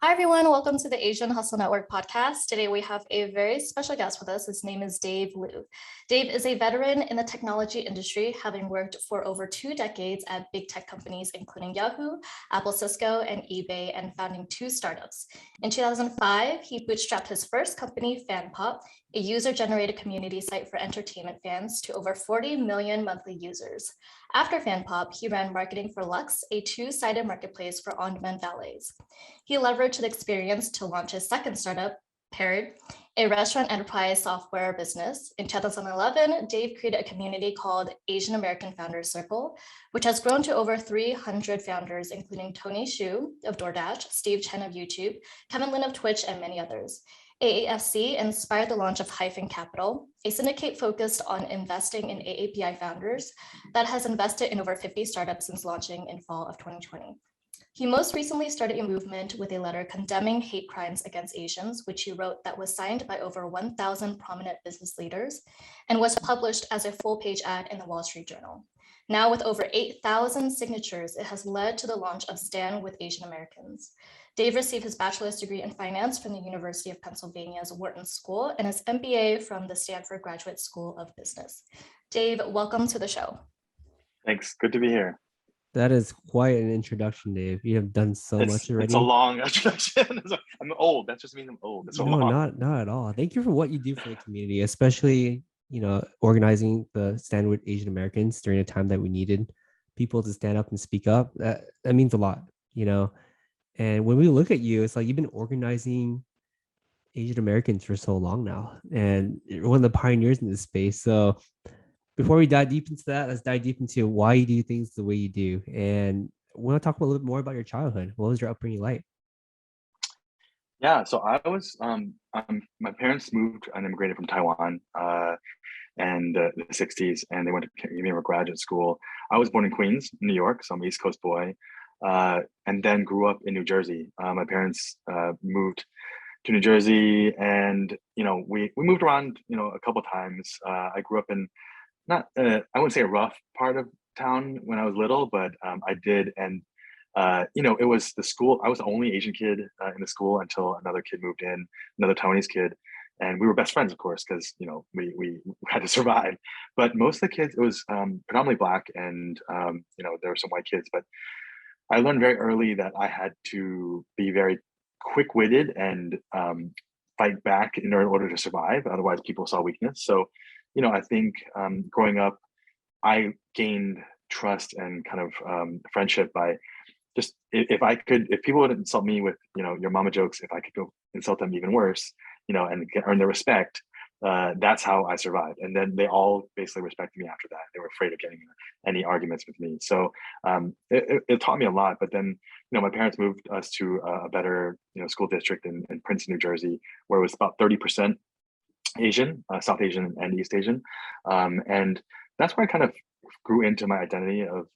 Hi, everyone. Welcome to the Asian Hustle Network podcast. Today, we have a very special guest with us. His name is Dave Liu. Dave is a veteran in the technology industry, having worked for over 2 decades at big tech companies, including Yahoo, Apple, Cisco, and eBay, and founding 2 startups. In 2005, he bootstrapped his first company, Fanpop, a user-generated community site for entertainment fans, to over 40 million monthly users. After Fanpop, he ran marketing for Luxe, a 2-sided marketplace for on-demand valets. He leveraged the experience to launch his second startup, Paired, a restaurant enterprise software business. In 2011, Dave created a community called Asian American Founders Circle, which has grown to over 300 founders, including Tony Xu of DoorDash, Steve Chen of YouTube, Kevin Lin of Twitch, and many others. AAFC inspired the launch of Hyphen Capital, a syndicate focused on investing in AAPI founders that has invested in over 50 startups since launching in fall of 2020. He most recently started a movement with a letter condemning hate crimes against Asians, which he wrote that was signed by over 1,000 prominent business leaders and was published as a full-page ad in the Wall Street Journal. Now, with over 8,000 signatures, it has led to the launch of Stand with Asian Americans. Dave received his bachelor's degree in finance from the University of Pennsylvania's Wharton School and his MBA from the Stanford Graduate School of Business. Dave, welcome to the show. Thanks. Good to be here. That is quite an introduction, Dave. You have done so much already. It's a long introduction. I'm old. That just means I'm old. It's so long. Not at all. Thank you for what you do for the community, especially, organizing the Stand with Asian Americans during a time that we needed people to stand up and speak up. That means a lot, And when we look at you, it's like you've been organizing Asian Americans for so long now, and you're one of the pioneers in this space. So before we dive deep into that, let's dive deep into why you do things the way you do. And we want to talk a little bit more about your childhood. What was your upbringing like? Yeah, so I was, my parents moved and immigrated from Taiwan in the 60s, and they went to give me a graduate school. I was born in Queens, New York, so I'm an East Coast boy, and then grew up in New Jersey. My parents moved to New Jersey, and we moved around a couple times. I grew up in not I wouldn't say a rough part of town when I was little, but I did. And it was the school. I was the only Asian kid in the school until another kid moved in, another Taiwanese kid, and we were best friends, of course, because we had to survive. But most of the kids, it was predominantly Black, and there were some white kids. But I learned very early that I had to be very quick-witted and fight back in order to survive. Otherwise, people saw weakness. So I think growing up, I gained trust and kind of friendship by just if people would insult me with your mama jokes, if I could go insult them even worse, and earn their respect, that's how I survived. And then they all basically respected me after that. They were afraid of getting any arguments with me. So it taught me a lot. But then my parents moved us to a better school district in Princeton, New Jersey, where it was about 30% Asian, South Asian and East Asian. And that's where I kind of grew into my identity of,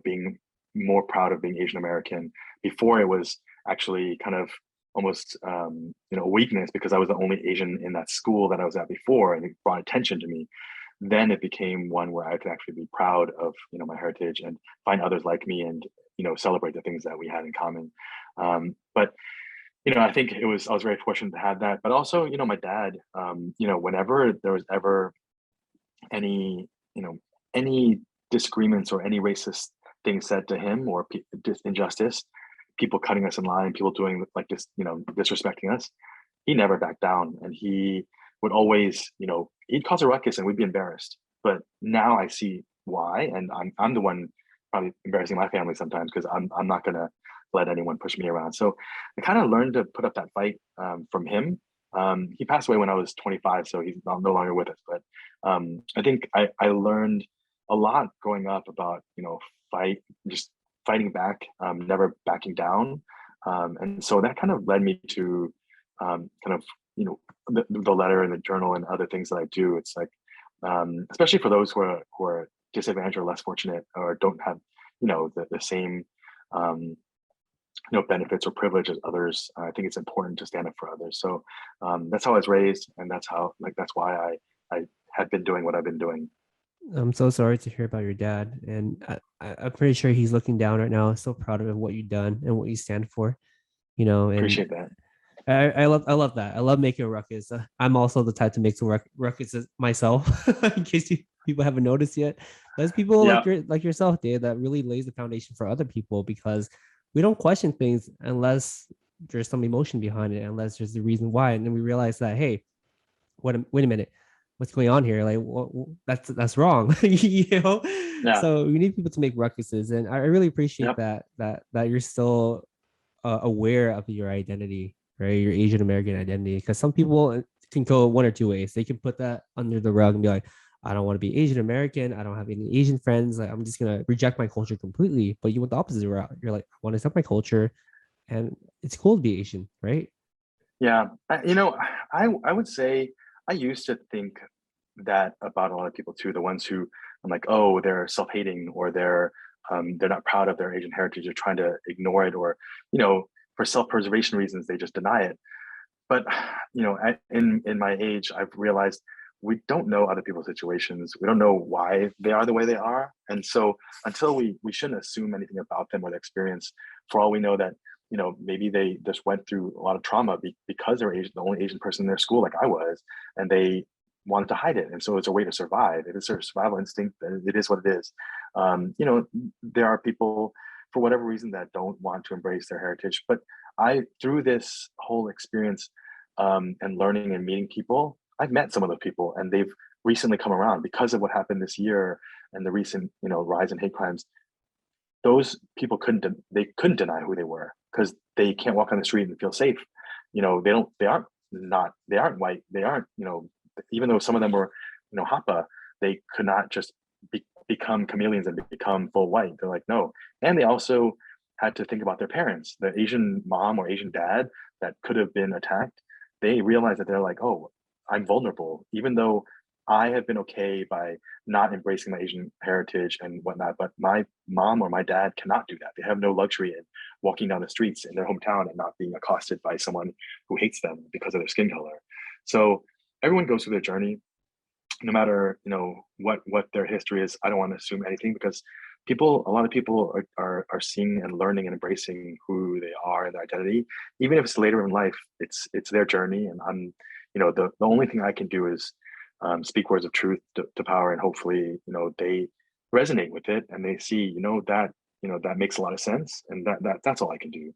being more proud of being Asian American. Before, it was actually kind of almost, a weakness because I was the only Asian in that school that I was at before, and it brought attention to me. Then it became one where I could actually be proud of, my heritage and find others like me and, celebrate the things that we had in common. But I think I was very fortunate to have that, but also, my dad, whenever there was ever any, any disagreements or any racist things said to him or injustice, people cutting us in line, people doing like this, disrespecting us, he never backed down. And he would always, he'd cause a ruckus and we'd be embarrassed. But now I see why. And I'm the one probably embarrassing my family sometimes because I'm not going to let anyone push me around. So I kind of learned to put up that fight from him. He passed away when I was 25, so he's no longer with us. But I think I learned a lot growing up about, just fighting back, never backing down. And so that kind of led me to the letter and the journal and other things that I do. It's like, especially for those who are disadvantaged or less fortunate or don't have, the same, benefits or privilege as others. I think it's important to stand up for others. So that's how I was raised, and that's why I have been doing what I've been doing. I'm so sorry to hear about your dad, and I'm pretty sure he's looking down right now. So proud of what you've done and what you stand for. And Appreciate that. I love that. I love making a ruckus. I'm also the type to make some ruckus myself, in case people haven't noticed yet. There's people Yeah. like yourself, Dave, that really lays the foundation for other people, because we don't question things unless there's some emotion behind it, unless there's the reason why, and then we realize that, hey, wait a minute, what's going on here? Like, that's wrong, Yeah. So we need people to make ruckuses, and I really appreciate Yep. that you're still aware of your identity, right? Your Asian American identity, because some people can go one or two ways. They can put that under the rug and be like, I don't want to be Asian American. I don't have any Asian friends. Like, I'm just gonna reject my culture completely. But you went the opposite route. You're like, I want to accept my culture, and it's cool to be Asian, right? Yeah. I would say I used to think that about a lot of people too. The ones who I'm like, oh, they're self-hating, or they're not proud of their Asian heritage, or trying to ignore it, or for self-preservation reasons they just deny it. But in my age, I've realized we don't know other people's situations. We don't know why they are the way they are, and so until we shouldn't assume anything about them or their experience. For all we know, that maybe they just went through a lot of trauma because they're Asian, the only Asian person in their school, like I was, and they wanted to hide it, and so it's a way to survive. It is a survival instinct. It is what it is. There are people, for whatever reason, that don't want to embrace their heritage, but through this whole experience, and learning and meeting people, I've met some of those people, and they've recently come around because of what happened this year and the recent, rise in hate crimes. Those people couldn't deny who they were, because they can't walk on the street and feel safe. They aren't white. They aren't, even though some of them were, Hapa, they could not just become chameleons and become full white. They're like, no. And they also had to think about their parents, the Asian mom or Asian dad that could have been attacked. They realize that they're like, oh, I'm vulnerable, even though I have been okay by not embracing my Asian heritage and whatnot, but my mom or my dad cannot do that. They have no luxury in walking down the streets in their hometown and not being accosted by someone who hates them because of their skin color. So everyone goes through their journey, no matter what their history is. I don't want to assume anything, because a lot of people are seeing and learning and embracing who they are and their identity, even if it's later in life. It's their journey, and I'm the only thing I can do is speak words of truth to power, and hopefully they resonate with it, and they see that makes a lot of sense, and that's all I can do.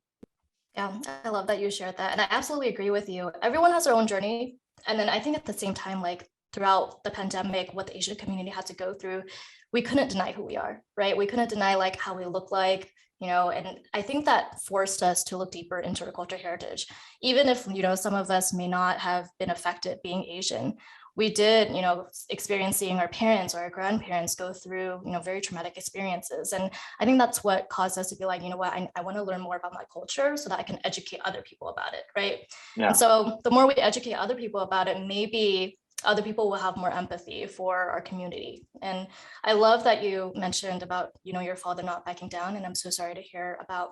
Yeah, I love that you shared that. And I absolutely agree with you. Everyone has their own journey. And then I think at the same time, like throughout the pandemic, what the Asian community had to go through, we couldn't deny who we are, right? We couldn't deny like how we look like, and I think that forced us to look deeper into our cultural heritage. Even if, some of us may not have been affected being Asian, we did, experiencing our parents or our grandparents go through, very traumatic experiences. And I think that's what caused us to be like, what, I want to learn more about my culture so that I can educate other people about it, right? Yeah. And so the more we educate other people about it, maybe other people will have more empathy for our community. And I love that you mentioned about, your father not backing down. And I'm so sorry to hear about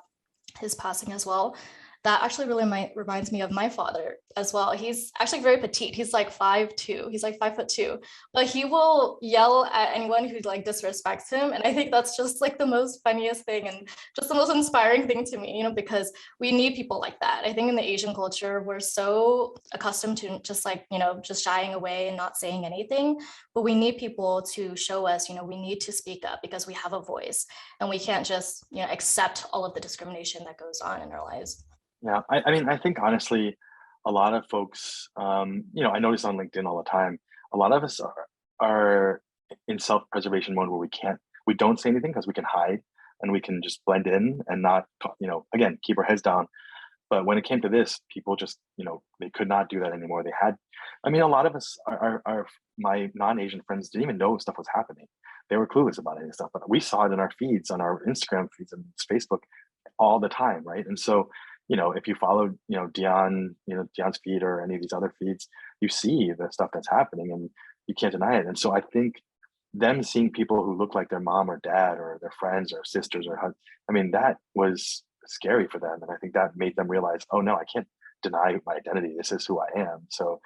his passing as well. That actually really reminds me of my father as well. He's actually very petite. He's like 5'2". He's like 5'2", but he will yell at anyone who like disrespects him. And I think that's just like the most funniest thing and just the most inspiring thing to me, because we need people like that. I think in the Asian culture, we're so accustomed to just like, just shying away and not saying anything, but we need people to show us, we need to speak up because we have a voice, and we can't just, accept all of the discrimination that goes on in our lives. Yeah, I mean, I think honestly, a lot of folks, I notice on LinkedIn all the time, a lot of us are in self-preservation mode, where we don't say anything because we can hide, and we can just blend in and not, again, keep our heads down. But when it came to this, people just, they could not do that anymore. A lot of us, my non-Asian friends didn't even know stuff was happening. They were clueless about any stuff, but we saw it in our feeds, on our Instagram feeds and Facebook all the time, right? And so, if you follow, Dion's feed or any of these other feeds, you see the stuff that's happening, and you can't deny it. And so I think them seeing people who look like their mom or dad or their friends or sisters that was scary for them. And I think that made them realize, oh no, I can't deny my identity. This is who I am. So,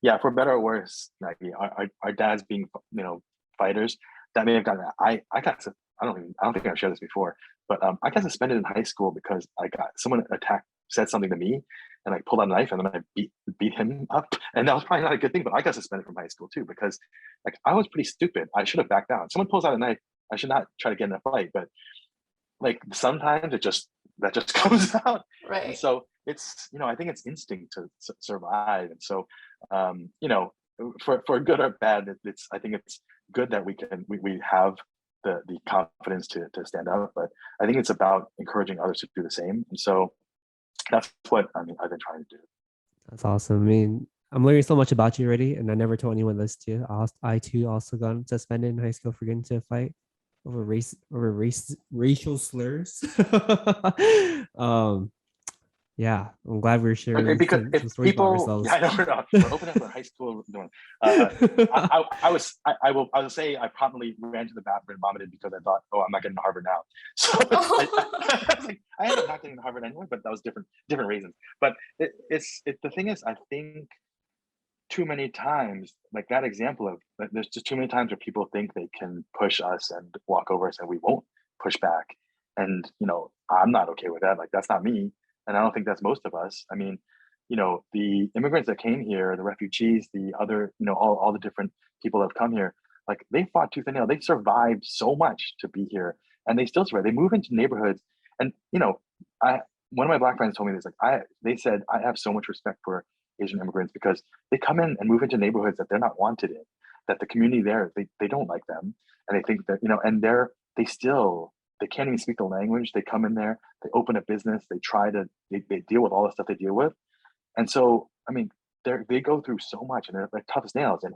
yeah, for better or worse, like our dads being, fighters, that may have gotten, I don't think I've shared this before, but I got suspended in high school because someone said something to me, and I pulled out a knife and then I beat him up, and that was probably not a good thing. But I got suspended from high school too because like I was pretty stupid. I should have backed down. Someone pulls out a knife, I should not try to get in a fight, but like sometimes that just comes out. Right. And so it's, I think it's instinct to survive. And so, for good or bad, I think it's good that we have the confidence to stand up, but I think it's about encouraging others to do the same. And so that's what I've been trying to do. That's awesome. I mean, I'm learning so much about you already, and I never told anyone this too. I too also got suspended in high school for getting into a fight over racial slurs. Yeah, I'm glad we're sharing because some if stories about people, ourselves. yeah, I know we're opening up a high school doing. I will say I promptly ran to the bathroom and vomited because I thought, oh, I'm not getting to Harvard now. So I was like, I ended up not getting to Harvard anyway, but that was different reasons. But the thing is, I think too many times, like that example of there's just too many times where people think they can push us and walk over us and we won't push back. And I'm not okay with that. Like that's not me. And I don't think that's most of us. I mean, the immigrants that came here, the refugees, the other, all the different people that have come here, like they fought tooth and nail. They survived so much to be here, and they still survive. They move into neighborhoods, and one of my Black friends told me this. Like they said, I have so much respect for Asian immigrants because they come in and move into neighborhoods that they're not wanted in, that the community there they don't like them, and they think that and they can't even speak the language. They come in there, they open a business, they deal with all the stuff they deal with. And so, I mean, they go through so much and they're like tough as nails. And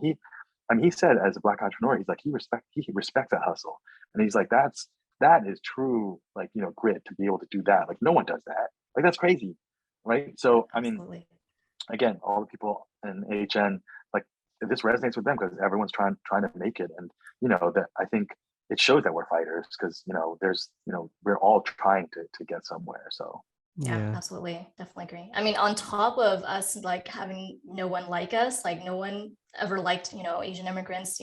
he said as a Black entrepreneur, he's like, he respects that hustle. And he's like, that is true, like, grit to be able to do that. Like no one does that. Like that's crazy. Right. So, I mean, Absolutely. Again, all the people in HN, like this resonates with them because everyone's trying to make it. And, that I think it shows that we're fighters because we're all trying to get somewhere. So yeah, absolutely, definitely agree. I mean, on top of us like having no one like us, like no one ever liked Asian immigrants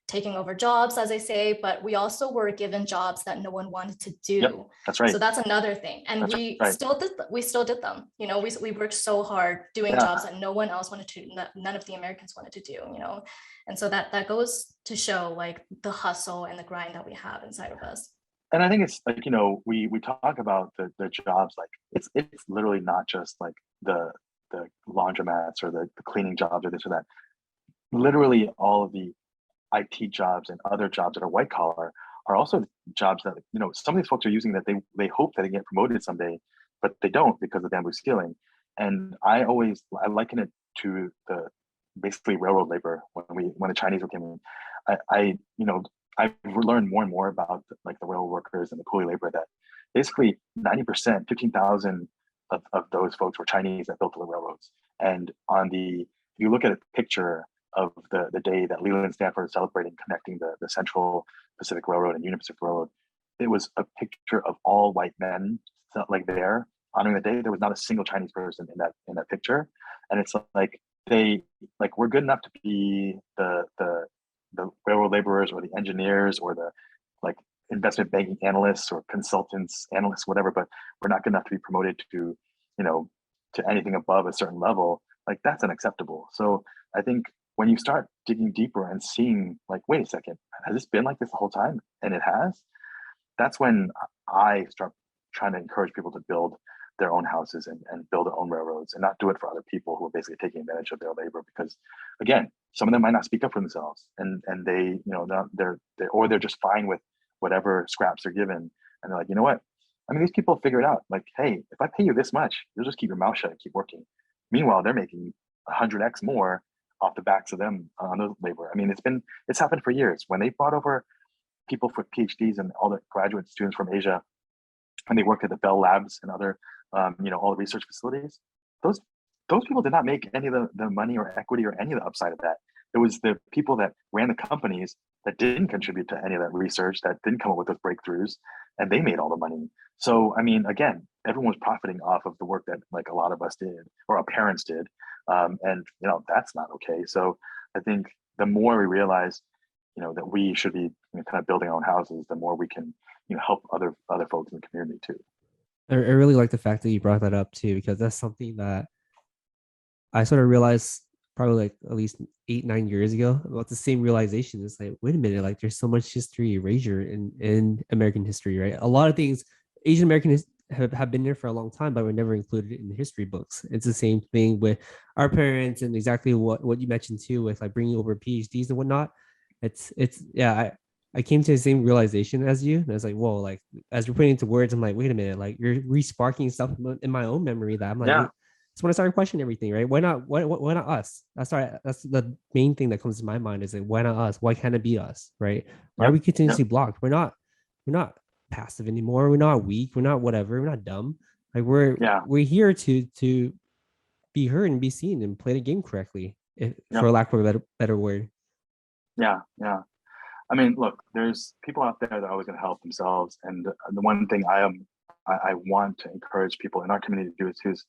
taking over jobs, as I say, but we also were given jobs that no one wanted to do. Yep, that's right. So that's another thing. And still did them. We worked so hard doing jobs that no one else wanted to, none of the Americans wanted to do, And so that goes to show like the hustle and the grind that we have inside of us. And I think it's like, we talk about the jobs, like it's literally not just like the laundromats or the cleaning jobs or this or that. Literally all of the IT jobs and other jobs that are white collar are also jobs that, some of these folks are using that they hope that they get promoted someday, but they don't because of bamboo skilling. And I liken it to the basically railroad labor when the Chinese came in. I've learned more and more about like the railroad workers and the coolie labor that basically 90%, 15,000 of those folks were Chinese that built the railroads. And if you look at a picture of the day that Leland and Stanford are celebrating connecting the Central Pacific Railroad and Union Pacific Railroad, it was a picture of all white men like there honoring the day. There was not a single Chinese person in that picture. And it's like we're good enough to be the railroad laborers or the engineers or the like investment banking analysts or consultants, analysts, whatever, but we're not good enough to be promoted to anything above a certain level. Like that's unacceptable. So I think when you start digging deeper and seeing like, wait a second, has this been like this the whole time? And it has. That's when I start trying to encourage people to build their own houses and build their own railroads and not do it for other people who are basically taking advantage of their labor. Because again, some of them might not speak up for themselves and they, they're just fine with whatever scraps they're given. And they're like, you know what? I mean, these people figure it out. Like, hey, if I pay you this much, you'll just keep your mouth shut and keep working. Meanwhile, they're making 100x more off the backs of them on the labor. I mean, it's happened for years. When they brought over people for PhDs and all the graduate students from Asia, and they worked at the Bell Labs and other, all the research facilities, those people did not make any of the money or equity or any of the upside of that. It was the people that ran the companies that didn't contribute to any of that research, that didn't come up with those breakthroughs, and they made all the money. So, I mean, again, everyone was profiting off of the work that like a lot of us did or our parents did. And that's not okay. So I think the more we realize, that we should be kind of building our own houses, the more we can help other folks in the community too. I really like the fact that you brought that up too, because that's something that I sort of realized probably like at least 8-9 years ago about the same realization. It's like, wait a minute, like there's so much history erasure in American history, right? A lot of things Asian American have been there for a long time, but were never included in the history books. It's the same thing with our parents, and exactly what you mentioned too, with like bringing over PhDs and whatnot. It's yeah. I came to the same realization as you, and I was like, whoa, like as you're putting into words, I'm like, wait a minute, like you're re-sparking stuff in my own memory that I'm like, Yeah. wait, it's when I started questioning everything, right? Why not? Why not us? That's the main thing that comes to my mind is like, why not us? Why can't it be us, right? Why are we continuously blocked? We're not passive anymore. We're not weak. We're not whatever. We're not dumb. Like we're here to be heard and be seen and play the game correctly, for lack of a better word. Yeah. I mean, look, there's people out there that are always going to help themselves, and the one thing I want to encourage people in our community to do is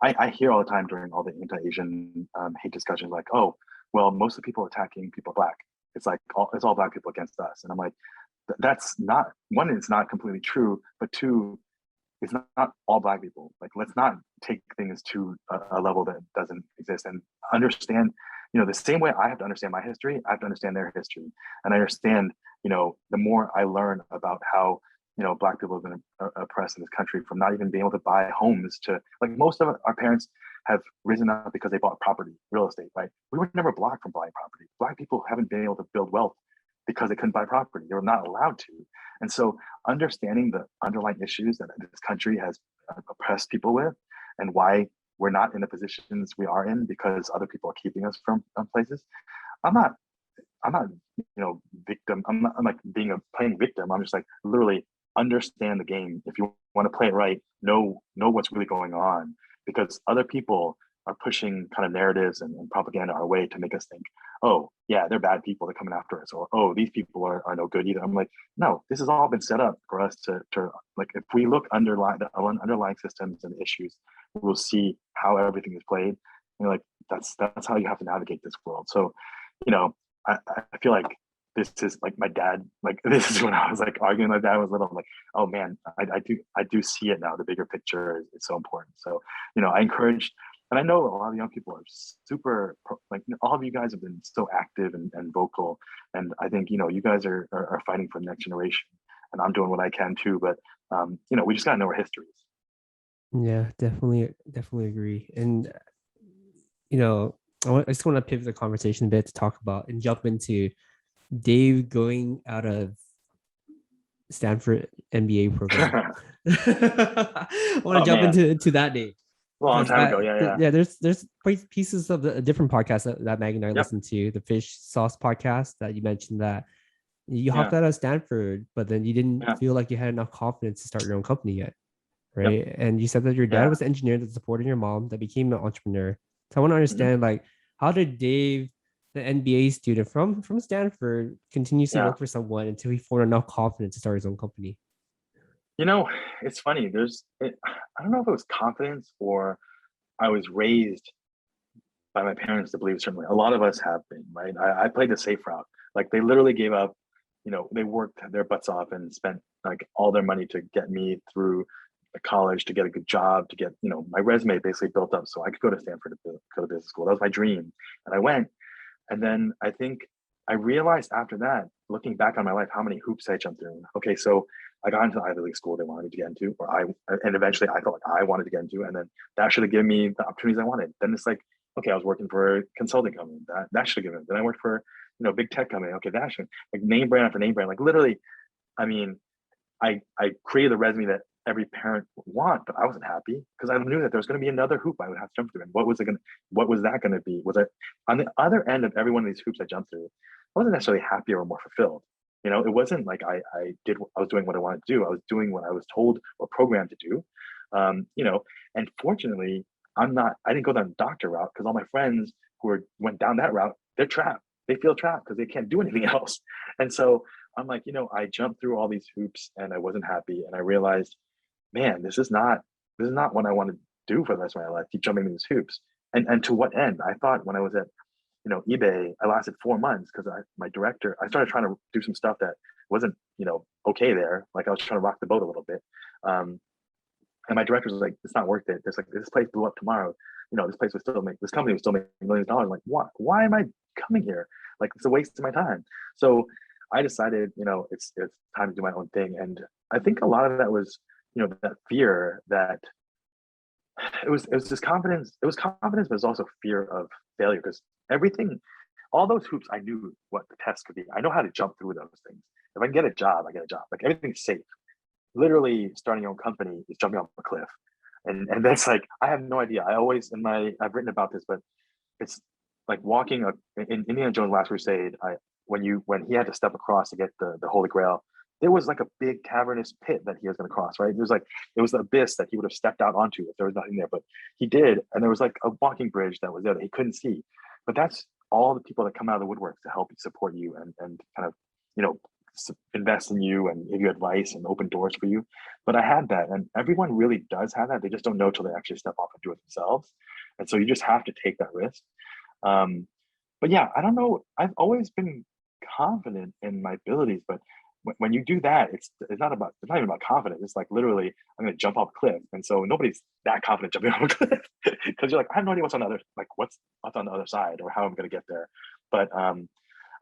I hear all the time during all the anti-Asian hate discussions, like, oh, well, most of the people attacking people are Black. It's like it's all Black people against us, and I'm like, that's not, one, it's not completely true, but two, it's not all Black people. Like, let's not take things to a level that doesn't exist, and understand, the same way I have to understand my history, I have to understand their history, and I understand, the more I learn about how Black people have been oppressed in this country, from not even being able to buy homes to, like, most of our parents have risen up because they bought property, real estate, right? We were never blocked from buying property. Black people haven't been able to build wealth because they couldn't buy property. They were not allowed to. And so understanding the underlying issues that this country has oppressed people with, and why we're not in the positions we are in because other people are keeping us from places. I'm not, victim. I'm like playing victim. I'm just like, literally understand the game. If you want to play it right, know what's really going on, because other people are pushing kind of narratives and propaganda our way to make us think, oh yeah, they're bad people, they're coming after us, or oh, these people are no good either. I'm like, no, this has all been set up for us to like, if we look the underlying systems and issues, we'll see how everything is played. And like, that's how you have to navigate this world. So, I feel like this is like my dad, like this is when I was like arguing with my dad was little, I'm like, oh man, I do see it now. The bigger picture is so important. So, I encourage, and I know a lot of young people are super, like, all of you guys have been so active and vocal. And I think, you guys are fighting for the next generation, and I'm doing what I can too. But, we just got to know our histories. Yeah, definitely agree. And, I just want to pivot the conversation a bit to talk about and jump into Dave going out of Stanford MBA program. I want to jump into that, Dave. Long time ago, yeah. There's pieces of the different podcasts that Maggie and I listen to, the Fish Sauce podcast, that you mentioned that you hopped out of Stanford, but then you didn't feel like you had enough confidence to start your own company yet, right? And you said that your dad was an engineer that supported your mom, that became an entrepreneur. So I want to understand, like, how did Dave, the MBA student from Stanford, continuously work for someone until he formed enough confidence to start his own company? It's funny. I don't know if it was confidence or I was raised by my parents to believe, certainly. A lot of us have been, right? I played the safe route. Like, they literally gave up, they worked their butts off and spent like all their money to get me through college, to get a good job, to get, my resume basically built up so I could go to Stanford to go to business school. That was my dream. And I went. And then I think I realized after that, looking back on my life, how many hoops I jumped through. Okay, so I got into the Ivy League school they wanted me to get into, and eventually I felt like I wanted to get into, and then that should have given me the opportunities I wanted. Then it's like, okay, I was working for a consulting company, that should have given it. Then I worked for, big tech company. Okay, that should, like, name brand after name brand. Like, literally, I mean, I created the resume that every parent would want, but I wasn't happy because I knew that there was going to be another hoop I would have to jump through. And what was that going to be? Was I on the other end of every one of these hoops I jumped through? I wasn't necessarily happier or more fulfilled. It wasn't like I was doing what I wanted to do. I was doing what I was told or programmed to do. And fortunately, I didn't go down the doctor route, because all my friends who went down that route, they're trapped. They feel trapped because they can't do anything else. And so I'm like, I jumped through all these hoops and I wasn't happy. And I realized, man, this is not what I want to do for the rest of my life, keep jumping these hoops. And to what end? I thought when I was at, eBay, I lasted 4 months because my director, I started trying to do some stuff that wasn't, okay there. Like I was trying to rock the boat a little bit. And my director was like, it's not worth it. It's like, this place blew up tomorrow. This company would still make millions of dollars. Like, why am I coming here? Like, it's a waste of my time. So I decided, it's time to do my own thing. And I think a lot of that was, that fear that it was just confidence. It was confidence, but it was also fear of failure because all those hoops, I knew what the test could be. I know how to jump through those things. If I can get a job, I get a job. Like everything's safe. Literally starting your own company is jumping off a cliff. And that's like, I have no idea. I've written about this, but it's like walking in Indiana Jones' Last Crusade. When he had to step across to get the Holy Grail, there was like a big cavernous pit that he was going to cross, right? It was the abyss that he would have stepped out onto if there was nothing there, but he did. And there was like a walking bridge that was there that he couldn't see. But that's all the people that come out of the woodwork to help support you and kind of, invest in you and give you advice and open doors for you. But I had that, and everyone really does have that. They just don't know till they actually step off and do it themselves. And so you just have to take that risk. But yeah, I don't know. I've always been confident in my abilities, but when you do that, it's not even about confidence. It's like literally, I'm going to jump off a cliff, and so nobody's that confident jumping off a cliff because you're like, I have no idea what's on the other side or how I'm going to get there. But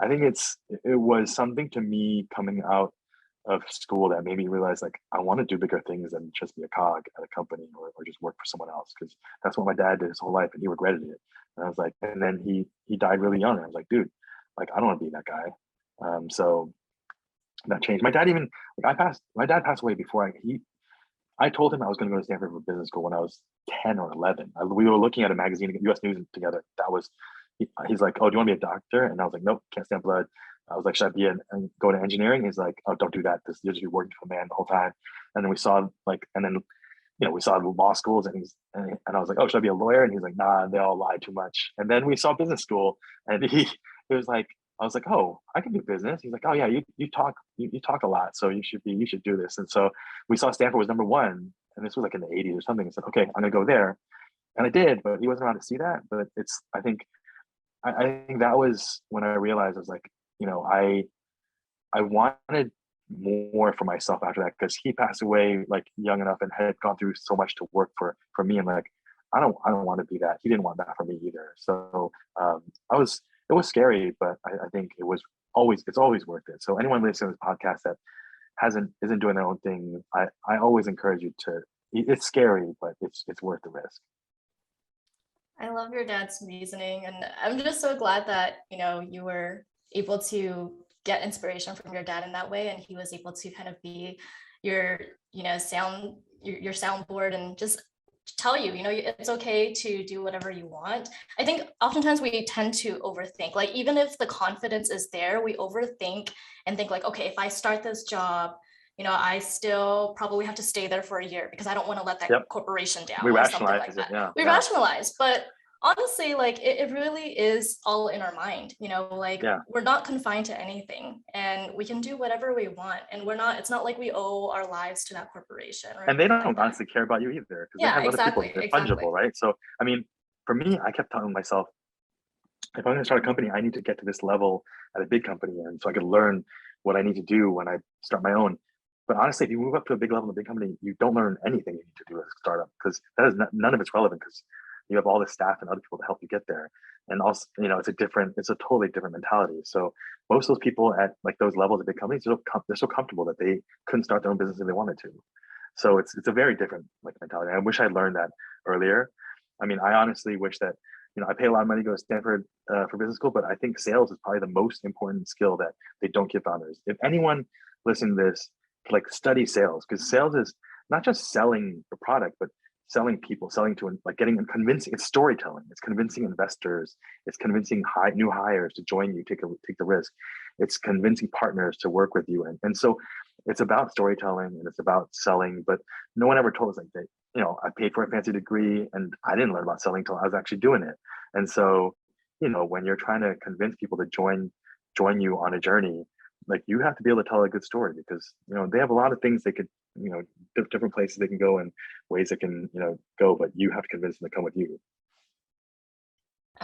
I think it was something to me coming out of school that made me realize like I want to do bigger things than just be a cog at a company or just work for someone else, because that's what my dad did his whole life and he regretted it. And I was like, and then he died really young. And I was like, dude, like I don't want to be that guy. So that changed. My dad passed away before I told him I was going to go to Stanford for business school when I was 10 or 11. We were looking at a magazine, US News together. He's like, oh, do you want to be a doctor? And I was like, nope, can't stand blood. I was like, should I go to engineering? He's like, oh, don't do that. You'll just be working for a man the whole time. And then we saw we saw law schools and I was like, oh, should I be a lawyer? And he's like, nah, they all lie too much. And then we saw business school and he was like, I was like, oh, I can do business. He's like, oh yeah, you talk a lot. So you should do this. And so we saw Stanford was #1 and this was like in the 80s or something. I said, okay, I'm gonna go there. And I did, but he wasn't around to see that. But I think that was when I realized I was like, I wanted more for myself after that because he passed away like young enough and had gone through so much to work for me. And like, I don't want to be that. He didn't want that for me either. So it was scary, but I think it's always worth it. So anyone listening to this podcast that isn't doing their own thing, I always encourage you to. It's scary, but it's worth the risk. I love your dad's reasoning, and I'm just so glad that you were able to get inspiration from your dad in that way, and he was able to kind of be your soundboard and just tell you it's okay to do whatever you want. I think oftentimes we tend to overthink, like even if the confidence is there, we overthink and think like, okay, if I start this job, I still probably have to stay there for a year because I don't want to let that corporation down. We or rationalize something like that. Yeah. We rationalize, but honestly, like it really is all in our mind. We're not confined to anything, and we can do whatever we want. And it's not like we owe our lives to that corporation. And they don't honestly care about you either because they have other people. They're fungible, right? So I mean, for me, I kept telling myself, if I'm going to start a company, I need to get to this level at a big company, and so I could learn what I need to do when I start my own. But honestly, if you move up to a big level in a big company, you don't learn anything you need to do as a startup because none of it's relevant because you have all the staff and other people to help you get there. And also, it's a totally different mentality. So most of those people at like those levels of big companies, they're so comfortable that they couldn't start their own business if they wanted to. So it's a very different like mentality. I wish I learned that earlier. I mean, I honestly wish that, I pay a lot of money to go to Stanford for business school, but I think sales is probably the most important skill that they don't give founders. If anyone listening to this, like study sales, because sales is not just selling the product, but selling people, selling to like getting and convincing. It's storytelling. It's convincing investors. It's convincing new hires to join you, take the risk. It's convincing partners to work with you, and so it's about storytelling and it's about selling. But no one ever told us like that. I paid for a fancy degree and I didn't learn about selling until I was actually doing it. And so, when you're trying to convince people to join you on a journey, like you have to be able to tell a good story because they have a lot of things they could different places they can go and ways they can go, but you have to convince them to come with you.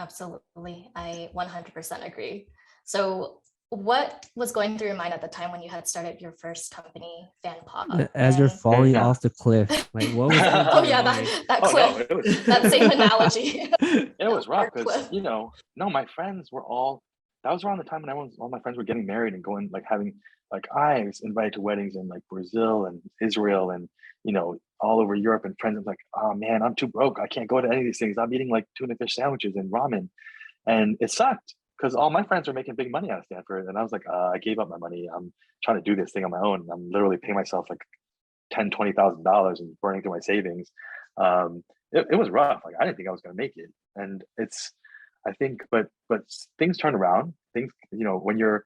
Absolutely. I 100% agree. So what was going through your mind at the time when you had started your first company, Fanpop? As you're And falling Yeah. off the cliff, like what was going oh through your yeah, mind? that Oh no, cliff, it was that same analogy. it That was rough word because cliff. no, my friends were all. That was around the time when all my friends were getting married and going like having like I was invited to weddings in like Brazil and Israel and all over Europe and friends. I'm like, oh man, I'm too broke. I can't go to any of these things. I'm eating like tuna fish sandwiches and ramen, and it sucked because all my friends were making big money out of Stanford, and I was like, I gave up my money. I'm trying to do this thing on my own. I'm literally paying myself like $10,000-$20,000 and burning through my savings. It was rough. Like I didn't think I was going to make it, and it's I think, but things turn around. Things when you're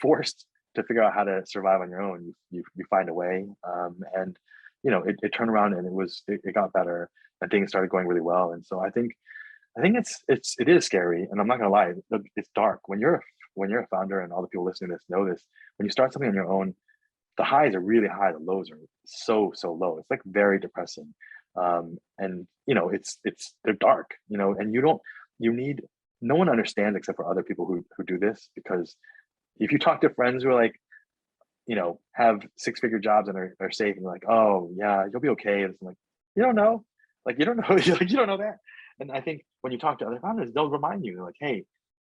forced to figure out how to survive on your own, you find a way. And it turned around and it got better and things started going really well. And so I think it is scary, and I'm not gonna lie, it's dark when you're a founder, and all the people listening to this know this. When you start something on your own, the highs are really high, the lows are so low. It's like very depressing. And it's they're dark, and you need no one understands except for other people who do this, because if you talk to friends who are like, have six-figure jobs and are safe and like, oh yeah, you'll be okay. And it's like, you don't know. Like you don't know, like, you don't know that. And I think when you talk to other founders, they'll remind you, they're like, hey,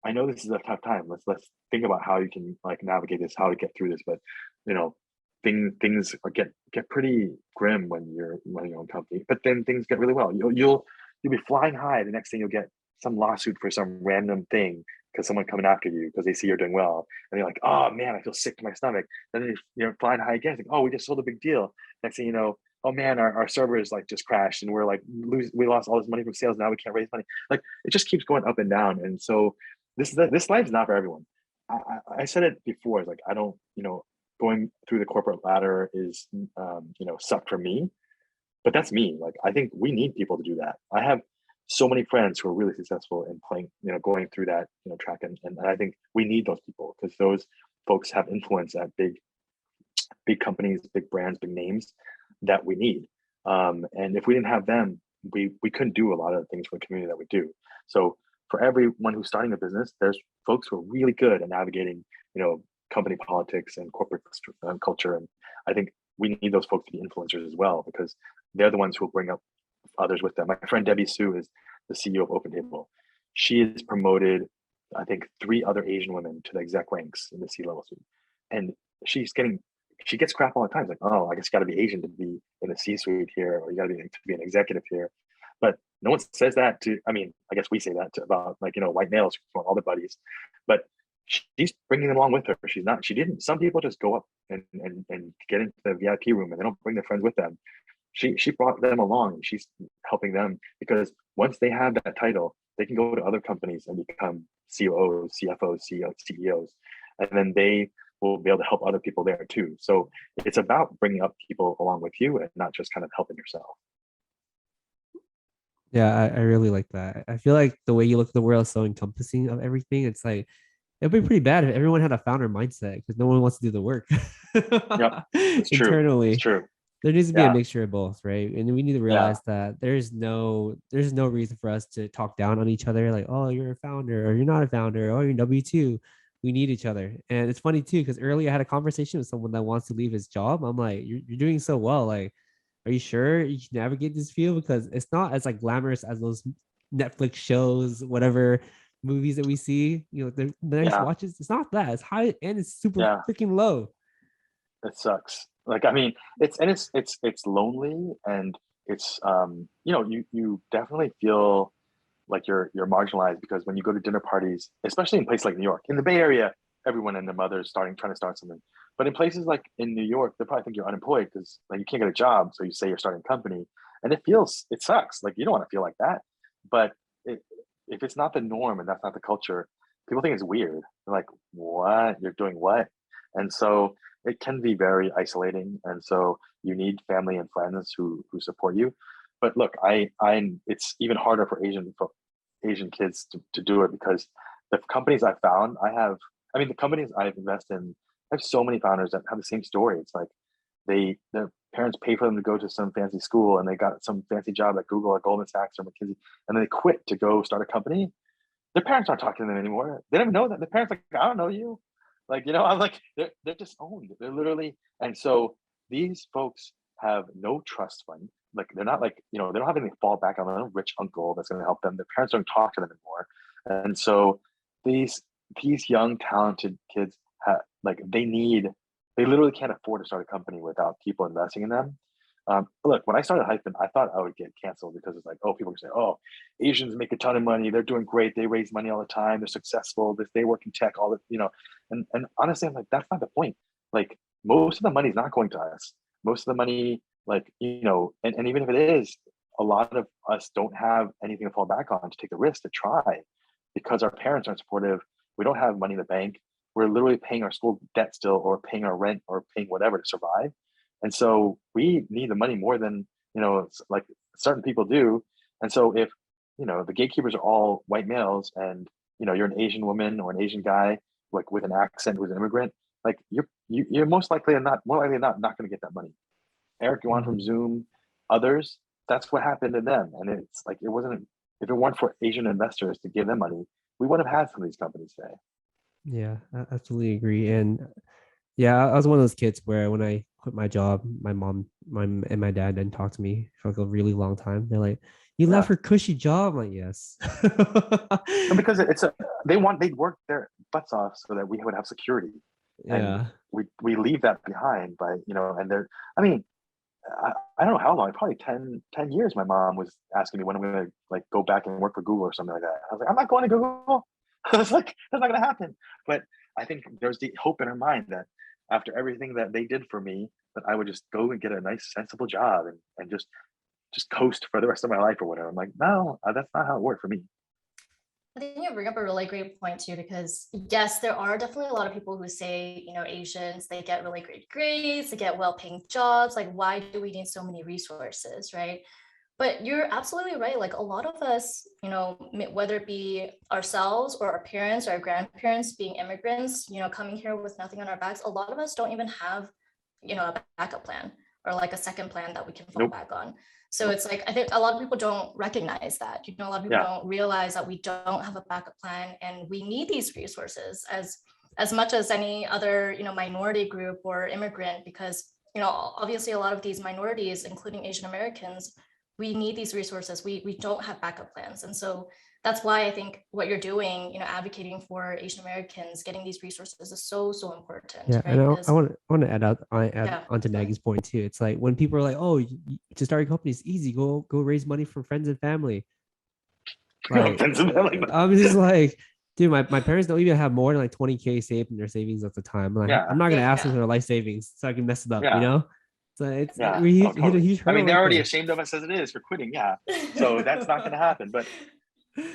I know this is a tough time. Let's think about how you can like navigate this, how to get through this. But you know, things get pretty grim when you're running your own company. But then things get really well. You'll be flying high. The next thing you'll get some lawsuit for some random thing because someone coming after you because they see you're doing well, and you're like, oh man, I feel sick to my stomach. Then you're flying high again. It's like, oh, we just sold a big deal. Next thing you know, oh man, our servers like just crashed and we're like we lost all this money from sales. Now we can't raise money. Like it just keeps going up and down. And so this life is not for everyone. I said it before. It's like I don't, going through the corporate ladder is sucked for me, but that's me. Like I think we need people to do that. I have so many friends who are really successful in playing, going through that, track, and I think we need those people because those folks have influence at big companies, big brands, big names that we need. And if we didn't have them, we couldn't do a lot of the things for the community that we do. So for everyone who's starting a business, there's folks who are really good at navigating, company politics and corporate culture. And I think we need those folks to be influencers as well, because they're the ones who will bring up others with them. My friend Debbie Sue is the CEO of OpenTable. She has promoted, I think, 3 other Asian women to the exec ranks in the C-level suite. And she gets crap all the time. It's like, oh, I guess you got to be Asian to be in the C-suite here, or you got to be an executive here. But no one says that to. I mean, I guess we say that about like white males from all their buddies, but she's bringing them along with her. She's not. She didn't. Some people just go up and get into the VIP room and they don't bring their friends with them. She brought them along, and she's helping them because once they have that title, they can go to other companies and become COOs, CFOs, CEOs, and then they will be able to help other people there too. So it's about bringing up people along with you and not just kind of helping yourself. Yeah, I really like that. I feel like the way you look at the world is so encompassing of everything. It's like it'd be pretty bad if everyone had a founder mindset because no one wants to do the work. Yep, it's true. Internally. It's true. There needs to be a Yeah. mixture of both, right? And we need to realize that there's no reason for us to talk down on each other, like, oh, you're a founder, or you're not a founder, or you're W2. We need each other. And it's funny too, because earlier I had a conversation with someone that wants to leave his job. I'm like, you're doing so well. Like, are you sure you can navigate this field? Because it's not as like glamorous as those Netflix shows, whatever movies that we see, the nice watches. It's not that. It's high and it's super freaking low. It sucks. Like, I mean, it's lonely, and it's you definitely feel like you're marginalized, because when you go to dinner parties, especially in places like New York, in the Bay Area, everyone and their mother is trying to start something. But in places like in New York, they probably think you're unemployed because like you can't get a job, so you say you're starting a company, and it sucks. Like you don't want to feel like that, but if it's not the norm and that's not the culture, people think it's weird. They're like, "What? You're doing what?" And so it can be very isolating, and so you need family and friends who support you. But look, it's even harder for Asian kids to do it, because the companies I found, the companies I've invested in, I have so many founders that have the same story. It's like their parents pay for them to go to some fancy school, and they got some fancy job at Google or Goldman Sachs or McKinsey, and then they quit to go start a company. Their parents aren't talking to them anymore. They don't even know that. The parents like, I don't know you. Like, I'm like, they're disowned. They're literally, and so these folks have no trust fund. Like they're not like, they don't have anything to fall back on. They don't have a rich uncle that's gonna help them. Their parents don't talk to them anymore. And so these young, talented kids like they literally can't afford to start a company without people investing in them. Look, when I started Hyphen, I thought I would get canceled because it's like, oh, people are saying, oh, Asians make a ton of money, they're doing great, they raise money all the time, they're successful, they work in tech, all the. And honestly, I'm like, that's not the point. Like most of the money is not going to us. Most of the money, like, and even if it is, a lot of us don't have anything to fall back on to take the risk to try because our parents aren't supportive. We don't have money in the bank. We're literally paying our school debt still, or paying our rent, or paying whatever to survive. And so we need the money more than, like certain people do. And so if, the gatekeepers are all white males and, you're an Asian woman or an Asian guy, like with an accent who's an immigrant, like you're most likely not going to get that money. Eric Yuan from Zoom, others, that's what happened to them. And it's like, if it weren't for Asian investors to give them money, we wouldn't have had some of these companies today. Yeah, I absolutely agree. And yeah, I was one of those kids where when I quit my job, my mom, and my dad didn't talk to me for like a really long time. They're like, "You left her cushy job?" I'm like, yes. Because they'd work their butts off so that we would have security. Yeah. And we leave that behind by, and they're, I mean, I don't know how long, probably 10 years. My mom was asking me when I'm going to like go back and work for Google or something like that. I was like, I'm not going to Google. I was like, that's not going to happen. But I think there's the hope in her mind that after everything that they did for me, that I would just go and get a nice, sensible job and just coast for the rest of my life or whatever. I'm like, no, that's not how it worked for me. I think you bring up a really great point too, because yes, there are definitely a lot of people who say, Asians, they get really great grades, they get well-paying jobs. Like, why do we need so many resources, right? But you're absolutely right. Like a lot of us, whether it be ourselves or our parents or our grandparents being immigrants, coming here with nothing on our backs, a lot of us don't even have, a backup plan or like a second plan that we can fall back on. So it's like, I think a lot of people don't recognize that, a lot of people don't realize that we don't have a backup plan and we need these resources as much as any other, minority group or immigrant, because, obviously a lot of these minorities, including Asian Americans, we need these resources. We don't have backup plans. And so that's why I think what you're doing, advocating for Asian Americans, getting these resources is so, so important. Yeah, right? and I want to add onto Nagi's point too. It's like when people are like, "Oh, to start a company is easy. Go raise money from friends and family." Like, I'm just like, dude, my parents don't even have more than like 20K saved in their savings at the time. Like, I'm not gonna ask them for their life savings so I can mess it up, So it's we hit a huge hurdle. I mean, they're already ashamed of us as it is for quitting. Yeah, so that's not going to happen. But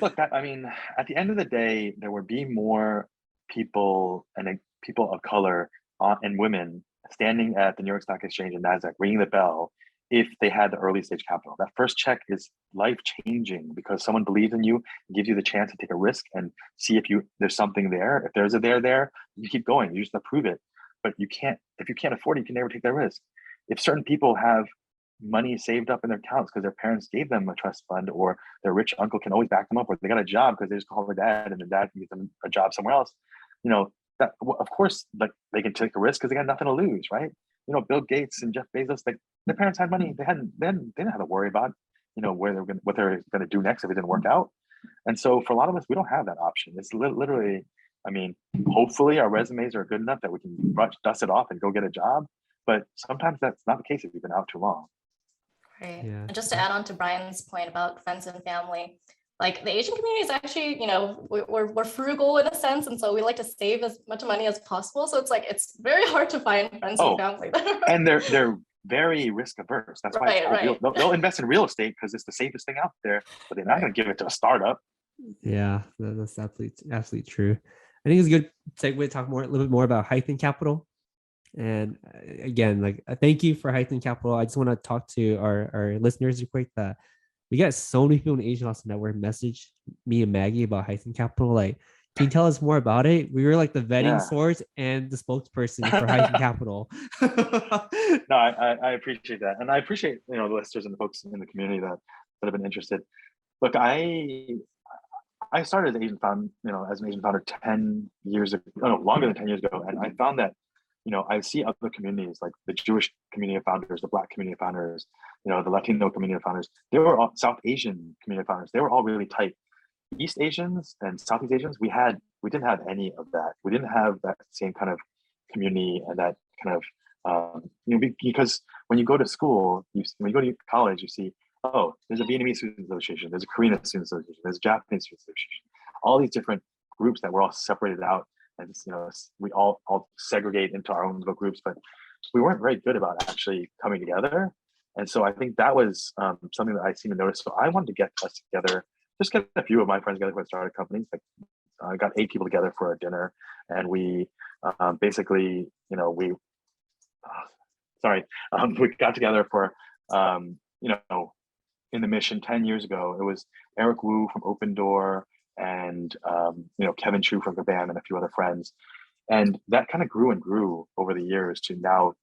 look, at the end of the day, there would be more people and people of color and women standing at the New York Stock Exchange and Nasdaq, ringing the bell, if they had the early stage capital. That first check is life changing because someone believes in you, gives you the chance to take a risk and see if there's something there. If there's a there, you keep going. You just approve it. But if you can't afford it, you can never take that risk. If certain people have money saved up in their accounts because their parents gave them a trust fund, or their rich uncle can always back them up, or they got a job because they just call their dad and their dad can get them a job somewhere else, that of course, like, they can take a risk because they got nothing to lose, right? Bill Gates and Jeff Bezos, like, their parents had money. They didn't have to worry about, what they're gonna do next if it didn't work out. And so for a lot of us, we don't have that option. It's literally, hopefully our resumes are good enough that we can dust it off and go get a job. But sometimes that's not the case if you've been out too long. Right. Yeah. And just to add on to Brian's point about friends and family, like the Asian community is actually, we're frugal in a sense. And so we like to save as much money as possible. So it's like, it's very hard to find friends and family. And they're very risk averse. That's why they'll invest in real estate because it's the safest thing out there, but they're not going to give it to a startup. Yeah, that's absolutely true. I think it's a good segue to talk a little bit more about Hyphen Capital. And again, like, thank you for Hyphen Capital. I just want to talk to our listeners real quick that we got so many people in the Asian Hustle Network message me and Maggie about Hyphen Capital. Like, can you tell us more about it? We were like the vetting source and the spokesperson for Hyphen Capital. No, I appreciate that. And I appreciate, the listeners and the folks in the community that have been interested. Look, I I started as Asian found, as an Asian founder 10 years ago, no, longer than 10 years ago. And I found that, I see other communities like the Jewish community of founders, the Black community of founders, the Latino community of founders. They were all South Asian community of founders. They were all really tight. East Asians and Southeast Asians, we didn't have any of that. We didn't have that same kind of community and that kind of, because when you go to school, when you go to college, you see, oh, there's a Vietnamese Student Association, there's a Korean Student Association, there's a Japanese Student Association, all these different groups that were all separated out, and we all segregate into our own little groups, but we weren't very good about actually coming together. And so I think that was something that I seem to notice. So I wanted to get us together, just get a few of my friends together who had started companies. Like I got 8 people together for a dinner, and we basically, we got together for, in the mission 10 years ago. It was Eric Wu from Open Door and Kevin Chu from the band and a few other friends. And that kind of grew and grew over the years to now,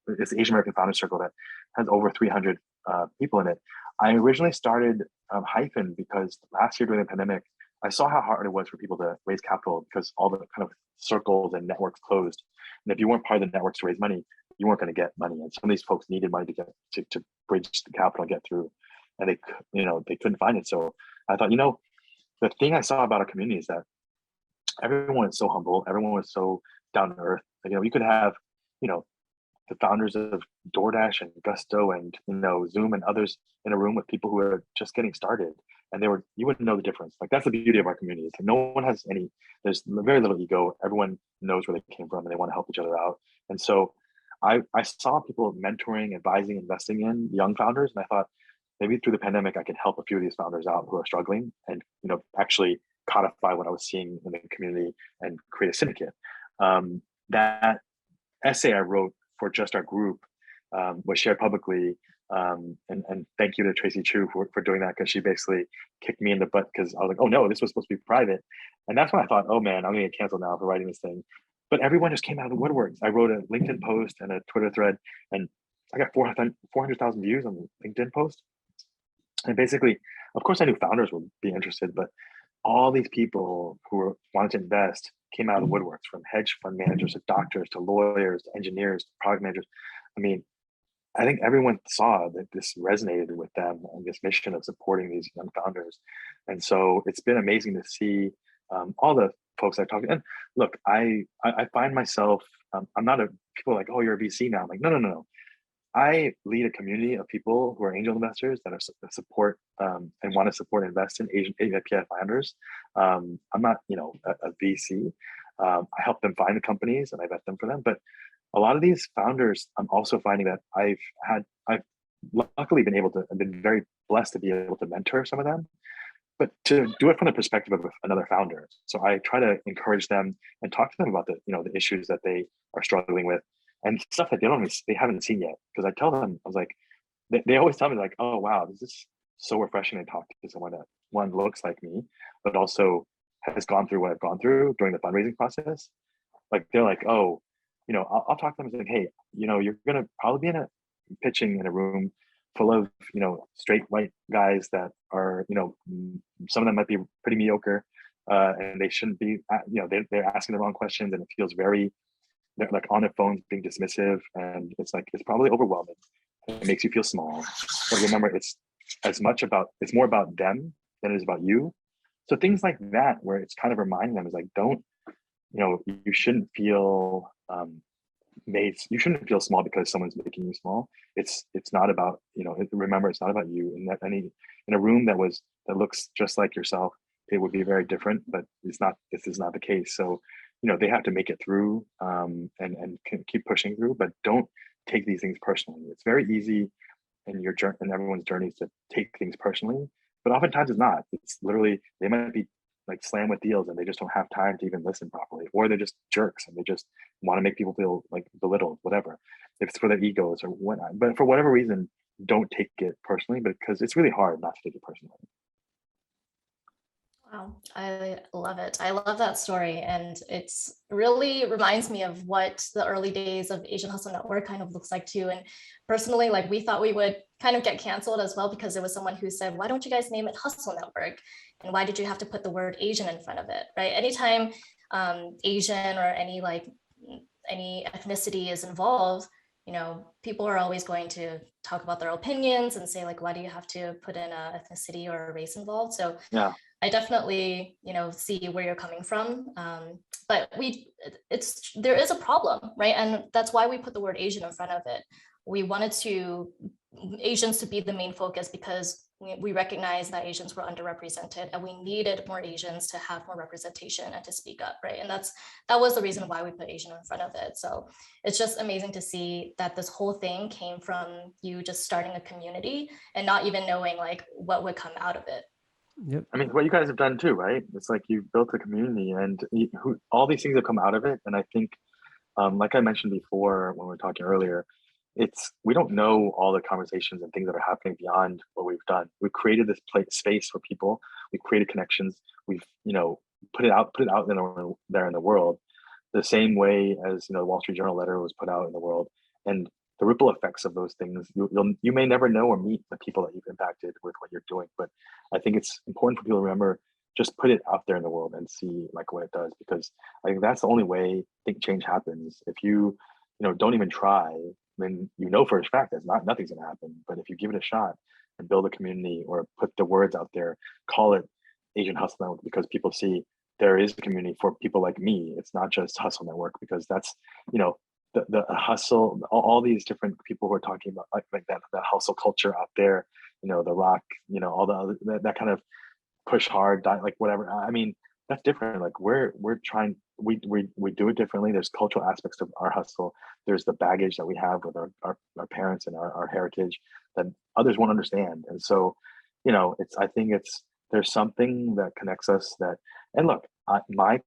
it's the Asian American Founder Circle that has over 300 people in it. I originally started Hyphen because last year during the pandemic, I saw how hard it was for people to raise capital because all the kind of circles and networks closed. And if you weren't part of the networks to raise money, you weren't going to get money. And some of these folks needed money to get to bridge the capital and get through. And they couldn't find it. So I thought, the thing I saw about our community is that everyone is so humble. Everyone was so down to earth. You could have, the founders of DoorDash and Gusto and, Zoom and others in a room with people who are just getting started. And you wouldn't know the difference. Like that's the beauty of our community. It's like no one has there's very little ego. Everyone knows where they came from and they want to help each other out. And so I saw people mentoring, advising, investing in young founders. And I thought, maybe through the pandemic, I could help a few of these founders out who are struggling and, actually codify what I was seeing in the community and create a syndicate. That essay I wrote for just our group was shared publicly. And thank you to Tracy Chu for doing that, because she basically kicked me in the butt because I was like, oh no, this was supposed to be private. And that's when I thought, oh man, I'm gonna get canceled now for writing this thing. But everyone just came out of the woodworks. I wrote a LinkedIn post and a Twitter thread, and I got 400,000 views on the LinkedIn post. And basically, of course, I knew founders would be interested, but all these people who wanted to invest came out of the woodworks, from hedge fund managers to doctors to lawyers to engineers to product managers. I mean, I think everyone saw that this resonated with them and this mission of supporting these young founders. And so it's been amazing to see all the folks I talked to. And look, I find myself, I'm not people are like, oh, you're a VC now. I'm like, no. I lead a community of people who are angel investors that are support and want to support and invest in Asian AAPI founders. I'm not, a VC. I help them find the companies and I vet them for them. But a lot of these founders, I'm also finding that I've luckily been very blessed to be able to mentor some of them, but to do it from the perspective of another founder. So I try to encourage them and talk to them about the issues that they are struggling with. And stuff that they haven't seen yet. Because I tell them, I was like, they always tell me like, oh, wow, this is so refreshing to talk to someone that one looks like me, but also has gone through what I've gone through during the fundraising process. Like, they're like, oh, I'll talk to them and say, hey, you're going to probably be pitching in a room full of, straight white guys that are, some of them might be pretty mediocre and they shouldn't be, they're asking the wrong questions, and it feels they're like on their phones being dismissive, and it's probably overwhelming. It makes you feel small. But remember, it's more about them than it is about you. So things like that, where it's kind of reminding them is like, you shouldn't feel you shouldn't feel small because someone's making you small. It's not about, remember, it's not about you. In a room that looks just like yourself, it would be very different, but this is not the case. So they have to make it through and keep pushing through, but don't take these things personally. It's very easy in your journey and everyone's journeys to take things personally, but oftentimes it's not. It's literally, they might be like slammed with deals and they just don't have time to even listen properly, or they're just jerks and they just want to make people feel like belittled, whatever. If it's for their egos or whatnot, but for whatever reason, don't take it personally, because it's really hard not to take it personally. Wow, I love it. I love that story. And it's really reminds me of what the early days of Asian Hustle Network kind of looks like too. And personally, like we thought we would kind of get canceled as well because there was someone who said, why don't you guys name it Hustle Network? And why did you have to put the word Asian in front of it, right? Anytime Asian or any ethnicity is involved, people are always going to talk about their opinions and say like, why do you have to put in a ethnicity or a race involved? So Yeah. I definitely, see where you're coming from. But there is a problem, right? And that's why we put the word Asian in front of it. We wanted Asians to be the main focus because we recognize that Asians were underrepresented and we needed more Asians to have more representation and to speak up, right? And that was the reason why we put Asian in front of it. So it's just amazing to see that this whole thing came from you just starting a community and not even knowing like what would come out of it. Yep. I mean, what you guys have done too, right? It's like you've built a community and all these things have come out of it. And I think, like I mentioned before when we were talking earlier, we don't know all the conversations and things that are happening beyond what we've done. We've created this space for people. We've created connections. We've, put it out there in the world, the same way as the Wall Street Journal letter was put out in the world. And the ripple effects of those things, you may never know or meet the people that you've impacted with what you're doing. But I think it's important for people to remember, just put it out there in the world and see like what it does, because I think that's the only way I think change happens. If you don't even try, then for a fact that nothing's gonna happen. But if you give it a shot and build a community or put the words out there, call it Asian Hustle Network, because people see there is a community for people like me. It's not just Hustle Network, because that's the hustle, all these different people who are talking about like that hustle culture out there, the rock, all the other, that kind of push hard, like whatever. I mean, that's different. Like we're trying, we do it differently. There's cultural aspects of our hustle. There's the baggage that we have with our parents and our heritage that others won't understand. And so, I think there's something that connects us and look, my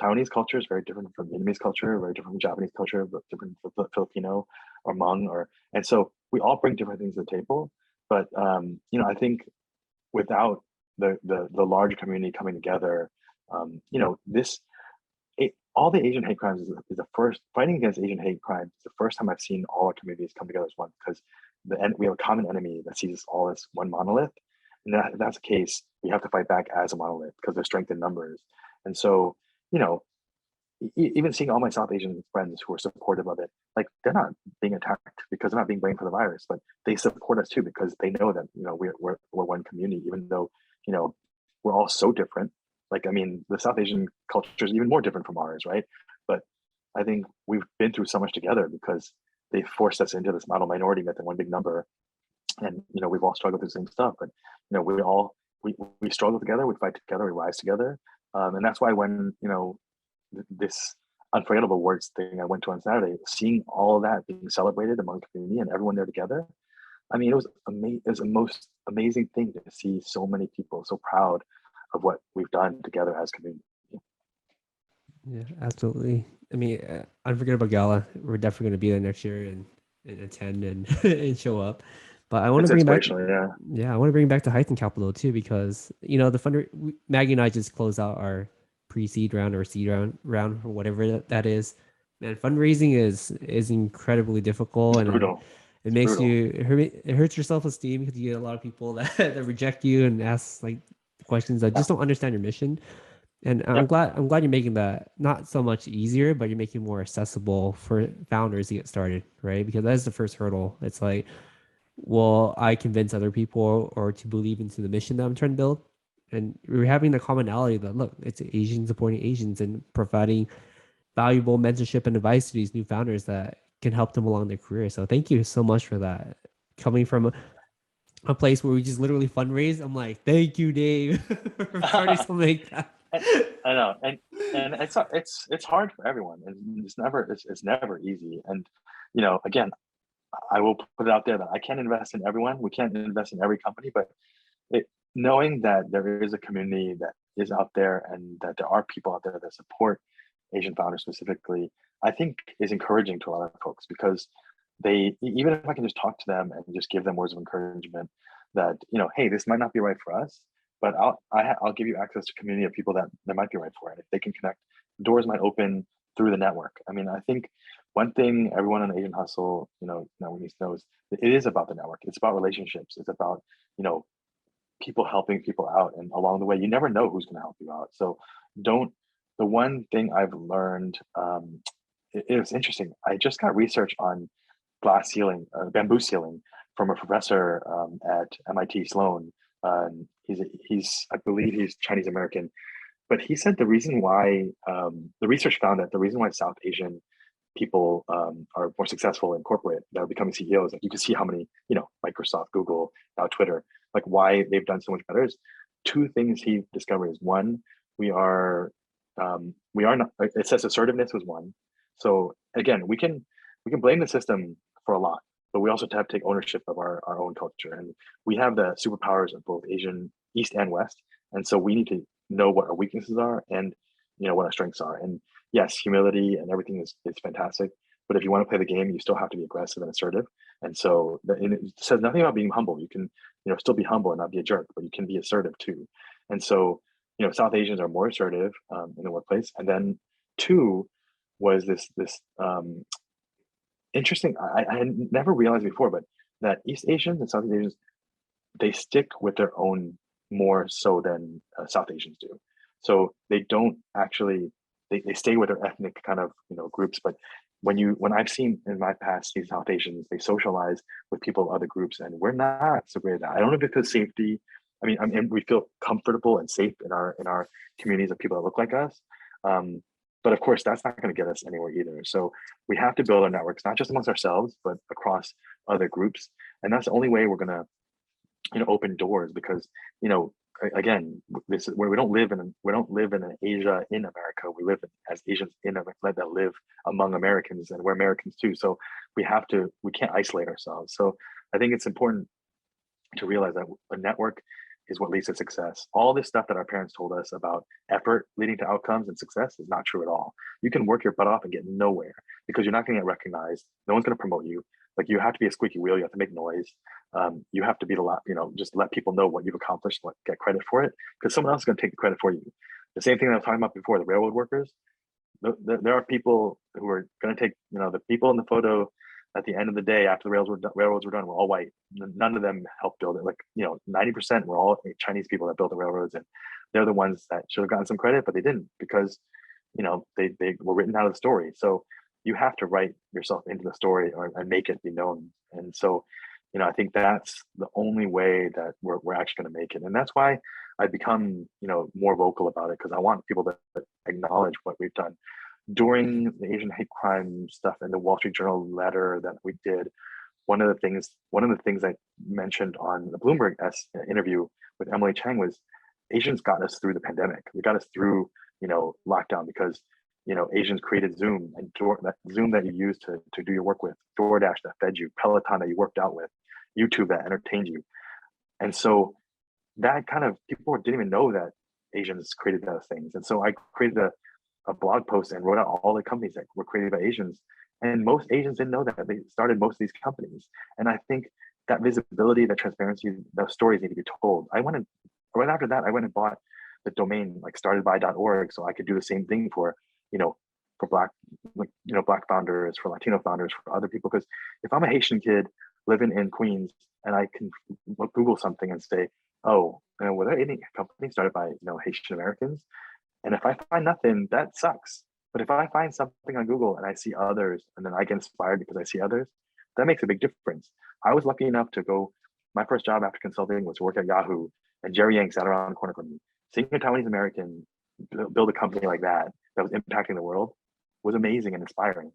Taiwanese culture is very different from Vietnamese culture, very different from Japanese culture, but different from Filipino or Hmong, and so we all bring different things to the table. But I think without the large community coming together, all the Asian hate crimes is the first fighting against Asian hate crimes. Is the first time I've seen all our communities come together as one, because we have a common enemy that sees us all as one monolith. And if that's the case, we have to fight back as a monolith because there's strength in numbers. And so, even seeing all my South Asian friends who are supportive of it, like they're not being attacked because they're not being blamed for the virus, but they support us too because they know that we're one community, even though we're all so different. Like, I mean, the South Asian culture is even more different from ours, right? But I think we've been through so much together because they forced us into this model minority myth and one big number, and we've all struggled through the same stuff. But we struggle together, we fight together, we rise together, and that's why when this unforgettable words thing I went to on Saturday, seeing all of that being celebrated among the community and everyone there together, I mean, it was the most amazing thing to see so many people so proud of what we've done together as community. Yeah, absolutely. I mean, Unforgettable Gala, we're definitely going to be there next year and attend and, and show up. But I want to bring back, I want to bring back to Hyphen Capital too, because Maggie and I just closed out our pre-seed round or seed round or whatever that is. Man, fundraising is incredibly difficult, and it makes it hurts your self-esteem because you get a lot of people that reject you and ask like questions that just don't understand your mission. And I'm glad you're making that not so much easier, but you're making it more accessible for founders to get started, right? Because that's the first hurdle. It's like, will I convince other people or to believe into the mission that I'm trying to build? And we're having the commonality that, look, it's Asians supporting Asians and providing valuable mentorship and advice to these new founders that can help them along their career. So thank you so much for that. Coming from a place where we just literally fundraise, I'm like, thank you, Dave, for starting something like that. I know, and it's hard for everyone, and it's never easy. And again, I will put it out there that I can't invest in everyone. We can't invest in every company, but knowing that there is a community that is out there and that there are people out there that support Asian founders specifically, I think is encouraging to a lot of folks, because even if I can just talk to them and just give them words of encouragement that, hey, this might not be right for us, but I'll give you access to a community of people that might be right for it. If they can connect, doors might open through the network. I mean, I think one thing everyone on Asian Hustle, needs to know is that it is about the network. It's about relationships. It's about, people helping people out, and along the way, you never know who's going to help you out. So don't. The one thing I've learned, it was interesting. I just got research on glass ceiling, bamboo ceiling, from a professor at MIT Sloan. I believe he's Chinese American, but he said the reason why the research found that the reason why South Asian people are more successful in corporate, that are becoming CEOs, like you can see how many, Microsoft, Google, now Twitter, like why they've done so much better is two things he discovered. Is one, we are not, it says assertiveness was one. So again, we can blame the system for a lot, but we also have to take ownership of our own culture. And we have the superpowers of both Asian, East and West. And so we need to know what our weaknesses are and, what our strengths are. And yes, humility and everything is fantastic. But if you want to play the game, you still have to be aggressive and assertive. And so and it says nothing about being humble. You can, still be humble and not be a jerk, but you can be assertive too. And so, South Asians are more assertive in the workplace. And then two was this interesting, I had never realized before, but that East Asians and South Asians, they stick with their own more so than South Asians do. So they don't actually, they stay with their ethnic kind of, groups. But when I've seen in my past these South Asians, they socialize with people of other groups, and we're not so great at that. I don't know if it's because safety. I mean, we feel comfortable and safe in our communities of people that look like us. But of course, that's not going to get us anywhere either. So we have to build our networks, not just amongst ourselves, but across other groups. And that's the only way we're going to, open doors, because, again, this is where we don't live in an Asia in America. We live as Asians in America that live among Americans, and we're Americans too. So we can't isolate ourselves. So I think it's important to realize that a network is what leads to success. All this stuff that our parents told us about effort leading to outcomes and success is not true at all. You can work your butt off and get nowhere because you're not going to get recognized. No one's going to promote you. Like, you have to be a squeaky wheel. You have to make noise. You have to be just let people know what you've accomplished, get credit for it, because someone else is going to take the credit for you. The same thing that I was talking about before, the railroad workers. There are people who are going to take, the people in the photo at the end of the day, after the railroads were done, were all white. None of them helped build it. Like, 90% were all Chinese people that built the railroads, and they're the ones that should have gotten some credit, but they didn't, because, they were written out of the story. So you have to write yourself into the story and make it be known. And so, I think that's the only way that we're actually going to make it. And that's why I've become, more vocal about it, because I want people to acknowledge what we've done. During the Asian hate crime stuff and the Wall Street Journal letter that we did, one of the things I mentioned on the Bloomberg interview with Emily Chang was Asians got us through the pandemic. We got us through, lockdown, because, Asians created Zoom, and that Zoom that you use to do your work with, DoorDash that fed you, Peloton that you worked out with, YouTube that entertained you. And so that kind of, people didn't even know that Asians created those things. And so I created a blog post and wrote out all the companies that were created by Asians. And most Asians didn't know that they started most of these companies. And I think that visibility, that transparency, those stories need to be told. Right after that, I went and bought the domain, like startedby.org, so I could do the same thing for Black, Black founders, for Latino founders, for other people. Because if I'm a Haitian kid living in Queens and I can Google something and say, oh, were there any companies started by, Haitian Americans? And if I find nothing, that sucks. But if I find something on Google and I see others, and then I get inspired because I see others, that makes a big difference. I was lucky enough to go, my first job after consulting was to work at Yahoo, and Jerry Yang sat around the corner from me. Seeing a Taiwanese American build a company like that was impacting the world was amazing and inspiring.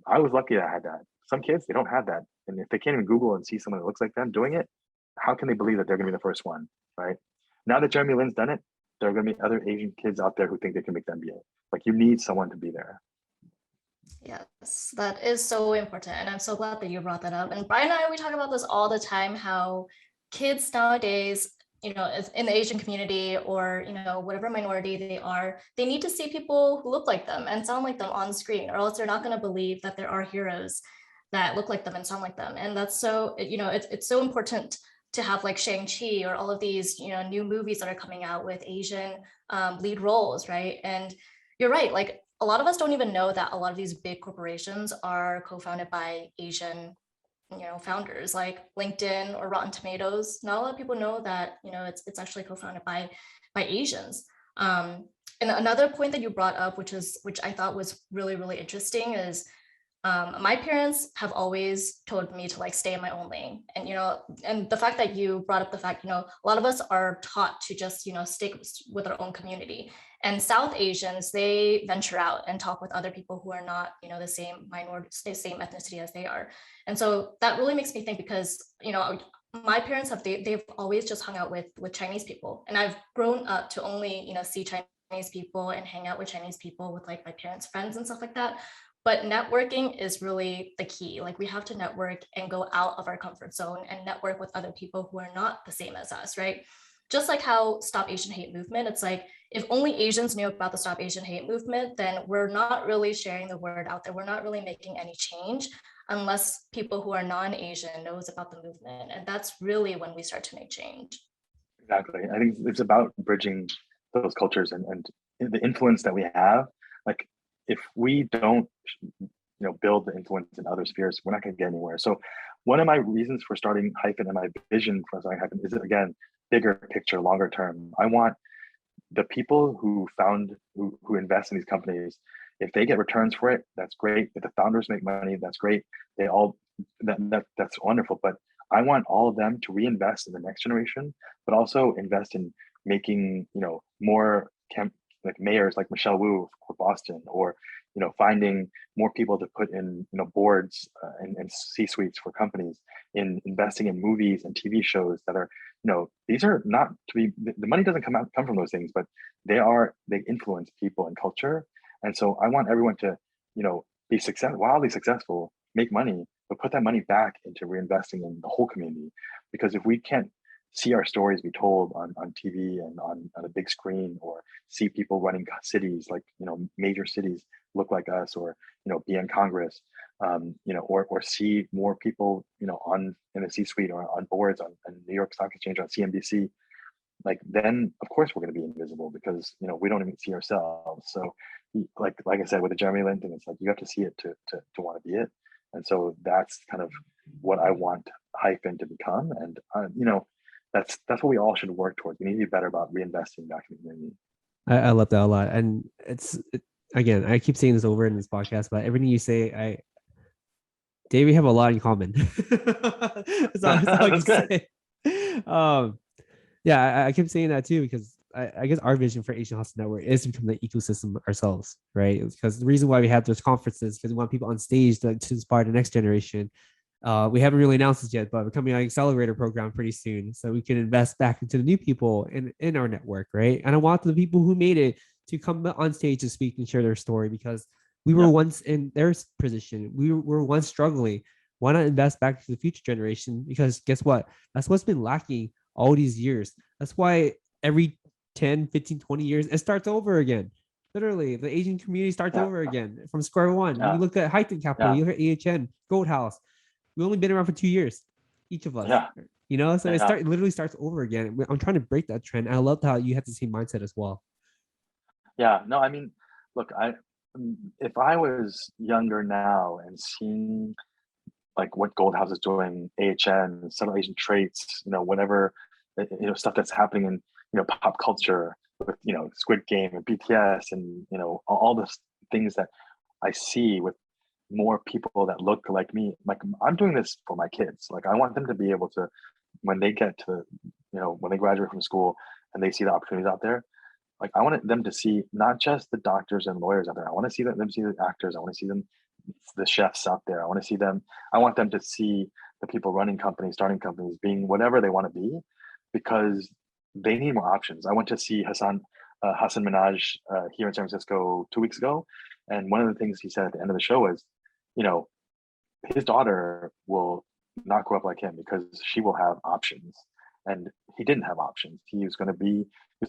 I was lucky that I had that. Some kids, they don't have that. And if they can't even Google and see someone that looks like them doing it, how can they believe that they're going to be the first one, right? Now that Jeremy Lin's done it, there are going to be other Asian kids out there who think they can make the MBA. Like, you need someone to be there. Yes, that is so important. And I'm so glad that you brought that up. And Brian and I, we talk about this all the time, how kids nowadays, in the Asian community, or, whatever minority they are, they need to see people who look like them and sound like them on screen, or else they're not going to believe that there are heroes that look like them and sound like them. And that's so, it's so important to have like Shang-Chi or all of these, new movies that are coming out with Asian lead roles, right? And you're right, like a lot of us don't even know that a lot of these big corporations are co-founded by Asian, founders, like LinkedIn or Rotten Tomatoes. Not a lot of people know that, it's actually co-founded by Asians. And another point that you brought up, which I thought was really, really interesting, is my parents have always told me to like stay in my own lane. And, and the fact that you brought up the fact, a lot of us are taught to just, stick with our own community. And South Asians, they venture out and talk with other people who are not, the same minority, the same ethnicity as they are. And so that really makes me think, because, my parents they've always just hung out with Chinese people. And I've grown up to only, see Chinese people and hang out with Chinese people with like my parents' friends and stuff like that. But networking is really the key. Like we have to network and go out of our comfort zone and network with other people who are not the same as us, right? Just like how Stop Asian Hate movement, it's like, if only Asians knew about the Stop Asian Hate movement, then we're not really sharing the word out there. We're not really making any change unless people who are non-Asian knows about the movement. And that's really when we start to make change. Exactly. I think it's about bridging those cultures and the influence that we have. Like if we don't, build the influence in other spheres, we're not going to get anywhere. So one of my reasons for starting Hyphen and my vision for starting Hyphen is, again, bigger picture, longer term. I want the people who invest in these companies, if they get returns for it, that's great. If the founders make money, that's great. That's wonderful. But I want all of them to reinvest in the next generation, but also invest in making, more like mayors like Michelle Wu for Boston, or, finding more people to put in, boards and C-suites for companies, in investing in movies and TV shows that are, these are not to be, the money doesn't come from those things, but they influence people and culture. And so I want everyone to, be wildly successful, make money, but put that money back into reinvesting in the whole community. Because if we can't see our stories be told on TV and on a big screen, or see people running cities, like, major cities look like us, or, be in Congress, or see more people, in the C-suite or on boards on New York Stock Exchange, on CNBC, like, then of course we're going to be invisible, because, we don't even see ourselves. So like I said, with the Jeremy Lin thing, it's like, you have to see it to want to be it. And so that's kind of what I want Hyphen to become. And, that's what we all should work towards. We need to be better about reinvesting back in the community. I love that a lot. And again, I keep saying this over in this podcast, but everything you say, Dave, we have a lot in common. That's all I can say. Yeah, I keep saying that too, because I guess our vision for Asian Hustle Network is to become the ecosystem ourselves, right? Because the reason why we have those conferences, because we want people on stage to inspire the next generation. We haven't really announced this yet, but we're coming on an accelerator program pretty soon, so we can invest back into the new people in our network, right? And I want the people who made it to come on stage to speak and share their story, because we were once in their position. We were once struggling. Why not invest back to the future generation? Because guess what? That's what's been lacking all these years. That's why every 10, 15, 20 years, it starts over again. Literally, the Asian community starts over again from square one. You look at Hyphen Capital, you look at AHN, Gold House. We've only been around for 2 years, each of us. So it literally starts over again. I'm trying to break that trend. And I love how you have the same mindset as well. Yeah, no, I mean, look, if I was younger now and seeing like what Gold House is doing, AHN, Subtle Asian Traits, whatever, stuff that's happening in, pop culture with, Squid Game and BTS and, all the things that I see with more people that look like me. Like, I'm doing this for my kids. Like, I want them to be able to, when they get to, when they graduate from school and they see the opportunities out there, like, I want them to see not just the doctors and lawyers out there. I want to see them see the actors. I want to see them, the chefs out there. I want them to see the people running companies, starting companies, being whatever they want to be, because they need more options. I went to see Hassan Minaj here in San Francisco 2 weeks ago. And one of the things he said at the end of the show was, his daughter will not grow up like him because she will have options. And he didn't have options. He was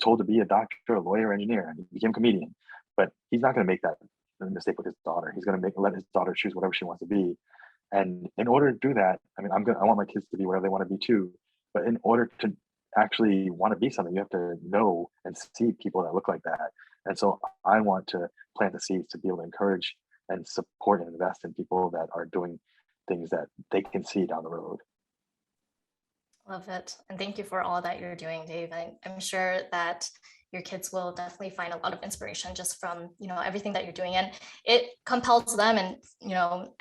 told to be a doctor, a lawyer, engineer, and he became a comedian. But he's not going to make that mistake with his daughter. He's going to let his daughter choose whatever she wants to be. And in order to do that, I mean, I want my kids to be whatever they want to be too. But in order to actually want to be something, you have to know and see people that look like that. And so I want to plant the seeds to be able to encourage and support and invest in people that are doing things that they can see down the road. Love it. And thank you for all that you're doing, Dave. I'm sure that your kids will definitely find a lot of inspiration just from, everything that you're doing. And it compels them and,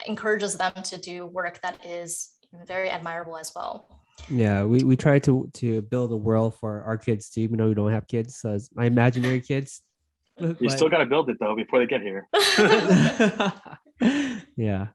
encourages them to do work that is very admirable as well. Yeah, we try to build a world for our kids too, even though we don't have kids. So it's my imaginary kids. You still got to build it though before they get here. Yeah.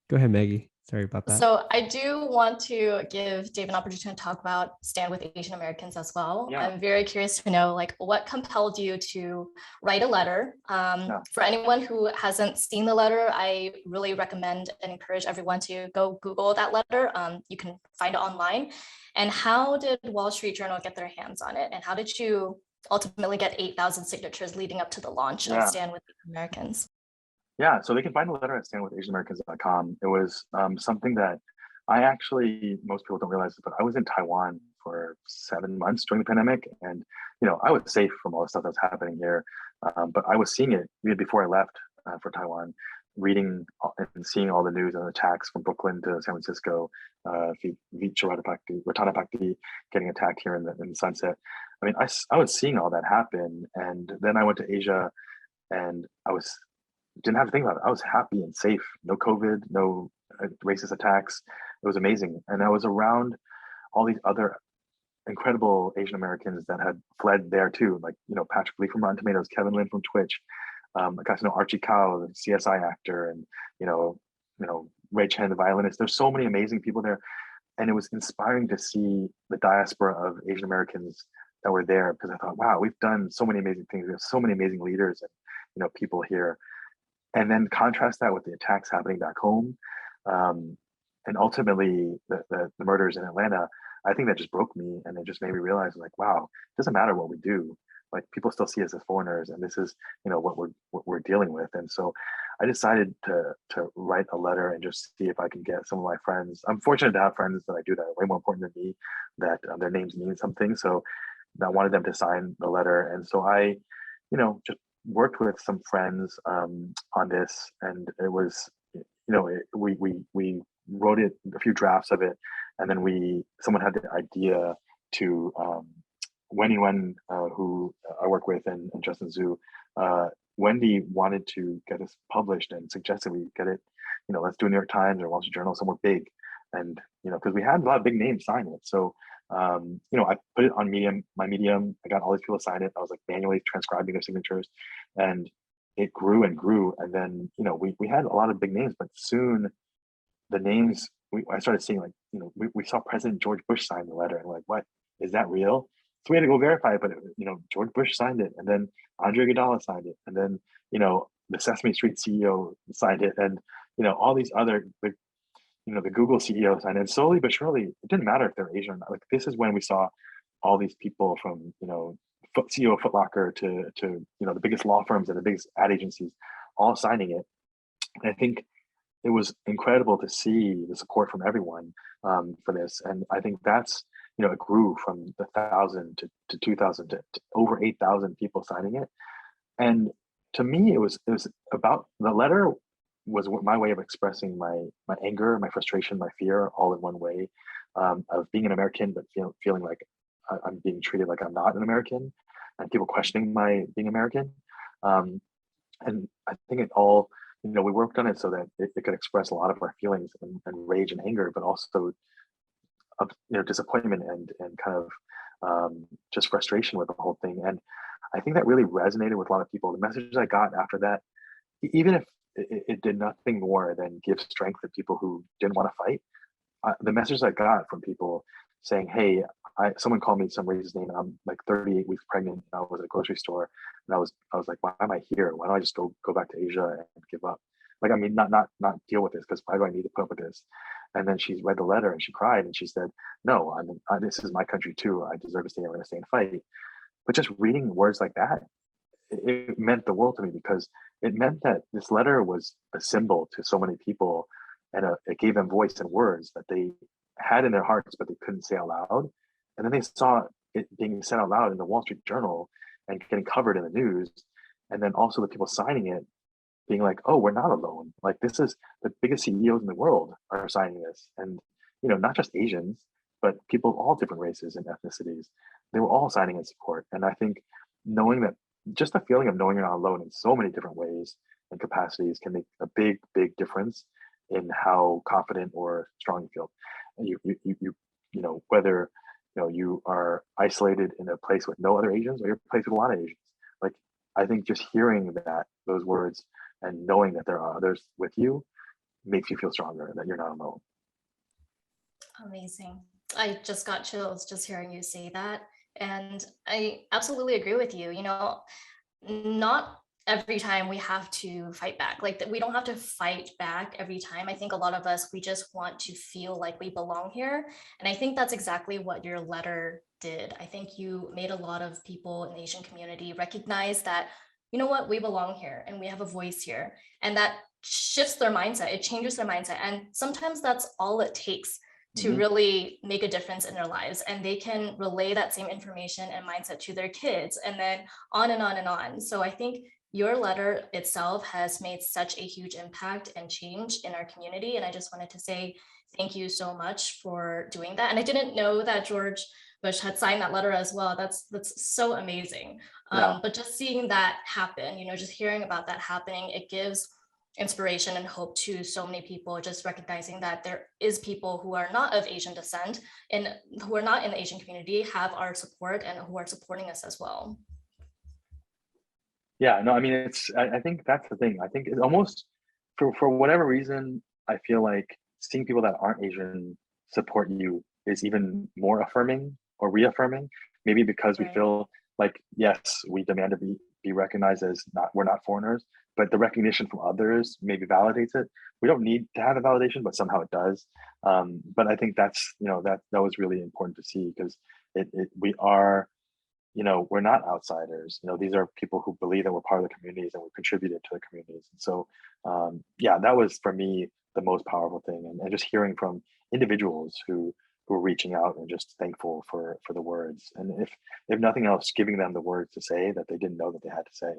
Go ahead, Maggie. Sorry about that. So I do want to give Dave an opportunity to talk about Stand with Asian Americans as well. Yeah. I'm very curious to know, what compelled you to write a letter? For anyone who hasn't seen the letter, I really recommend and encourage everyone to go Google that letter. You can find it online. And how did Wall Street Journal get their hands on it? And how did you ultimately get 8,000 signatures leading up to the launch of Stand with Asian Americans? Yeah, so they can find the letter at standwithasianamericans.com. It was something that most people don't realize, but I was in Taiwan for 7 months during the pandemic. And, I was safe from all the stuff that's happening here. But I was seeing it even before I left for Taiwan, reading and seeing all the news and attacks from Brooklyn to San Francisco, Ratanapakdi getting attacked here in the Sunset. I mean, I was seeing all that happen. And then I went to Asia and didn't have to think about it. I was happy and safe. No COVID, no racist attacks. It was amazing. And I was around all these other incredible Asian Americans that had fled there too. Like, Patrick Lee from Rotten Tomatoes, Kevin Lin from Twitch. I got to know Archie Kao, the CSI actor, and, Ray Chen, the violinist. There's so many amazing people there. And it was inspiring to see the diaspora of Asian Americans that were there, because I thought, wow, we've done so many amazing things. We have so many amazing leaders and, people here. And then contrast that with the attacks happening back home, and ultimately the murders in Atlanta. I think that just broke me, and it just made me realize, like, wow, it doesn't matter what we do. Like, people still see us as foreigners, and this is, what we're dealing with. And so, I decided to write a letter and just see if I can get some of my friends. I'm fortunate to have friends that I do that are way more important than me, that their names mean something. So, I wanted them to sign the letter, and so I, just worked with some friends on this, and it was, we wrote it, a few drafts of it, and then someone had the idea to Wendy Wen, who I work with, and Justin Zhu. Wendy wanted to get this published and suggested we get it, let's do a New York Times or Wall Street Journal, somewhere big, and because we had a lot of big names sign it. So I put it on my Medium. I got all these people to sign it. I was like manually transcribing their signatures, and it grew and grew. And then, we had a lot of big names, but soon the names, I started seeing, like, we saw President George Bush sign the letter, and we're like, what, is that real? So we had to go verify it, but George Bush signed it, and then Andre Iguodala signed it, and then, the Sesame Street CEO signed it, and, all these other, the Google CEO signed it. And slowly but surely, it didn't matter if they're Asian or not. Like, this is when we saw all these people from, CEO of Foot Locker to the biggest law firms and the biggest ad agencies all signing it. And I think it was incredible to see the support from everyone for this. And I think that's, it grew from the 1,000 to 2,000 to over 8,000 people signing it. And to me, it was about, the letter was my way of expressing my anger, my frustration, my fear, all in one way, of being an American, but feeling like I'm being treated like I'm not an American, and people questioning my being American. And I think it all, we worked on it so that it could express a lot of our feelings and rage and anger, but also, disappointment and kind of just frustration with the whole thing. And I think that really resonated with a lot of people. The message I got after that, even if it did nothing more than give strength to people who didn't want to fight, the message I got from people saying, hey, someone called me some racist name, and I'm like 38 weeks pregnant, and I was at a grocery store, and I was like, why am I here? Why don't I just go back to Asia and give up? Like, I mean, not deal with this, because why do I need to put up with this? And then she read the letter and she cried, and she said, no, this is my country too. I deserve to stay. I'm going to stay and fight. But just reading words like that, it meant the world to me, because it meant that this letter was a symbol to so many people, and it gave them voice and words that they had in their hearts, but they couldn't say out loud. And then they saw it being said out loud in the Wall Street Journal and getting covered in the news. And then also the people signing it being like, oh, we're not alone. Like, this is the biggest CEOs in the world are signing this. And, not just Asians, but people of all different races and ethnicities, they were all signing in support. And I think knowing that, just the feeling of knowing you're not alone in so many different ways and capacities can make a big, big difference in how confident or strong you feel. And whether you are isolated in a place with no other Asians or you're a place with a lot of Asians. Like, I think just hearing those words and knowing that there are others with you makes you feel stronger, that you're not alone. Amazing. I just got chills just hearing you say that. And I absolutely agree with you. Not every time we have to fight back. Like, that we don't have to fight back every time. I think a lot of us, we just want to feel like we belong here. And I think that's exactly what your letter did. I think you made a lot of people in the Asian community recognize that, you know what, we belong here and we have a voice here. And that shifts their mindset. It changes their mindset. And sometimes that's all it takes to really make a difference in their lives. And they can relay that same information and mindset to their kids, and then on and on and on. So I think your letter itself has made such a huge impact and change in our community. And I just wanted to say thank you so much for doing that. And I didn't know that George Bush had signed that letter as well. That's so amazing. Yeah. But just seeing that happen, just hearing about that happening, it gives inspiration and hope to so many people, just recognizing that there is people who are not of Asian descent and who are not in the Asian community have our support and who are supporting us as well. Yeah, no, I mean, I think that's the thing. I think it's almost, for whatever reason, I feel like seeing people that aren't Asian support you is even more affirming or reaffirming, maybe because we feel like, yes, we demand to be recognized as we're not foreigners, but the recognition from others maybe validates it. We don't need to have a validation, but somehow it does. But I think that's, that was really important to see, because we are, we're not outsiders. These are people who believe that we're part of the communities and we contributed to the communities. And so, that was for me the most powerful thing, and just hearing from individuals who were reaching out and just thankful for the words, and if nothing else, giving them the words to say that they didn't know that they had to say.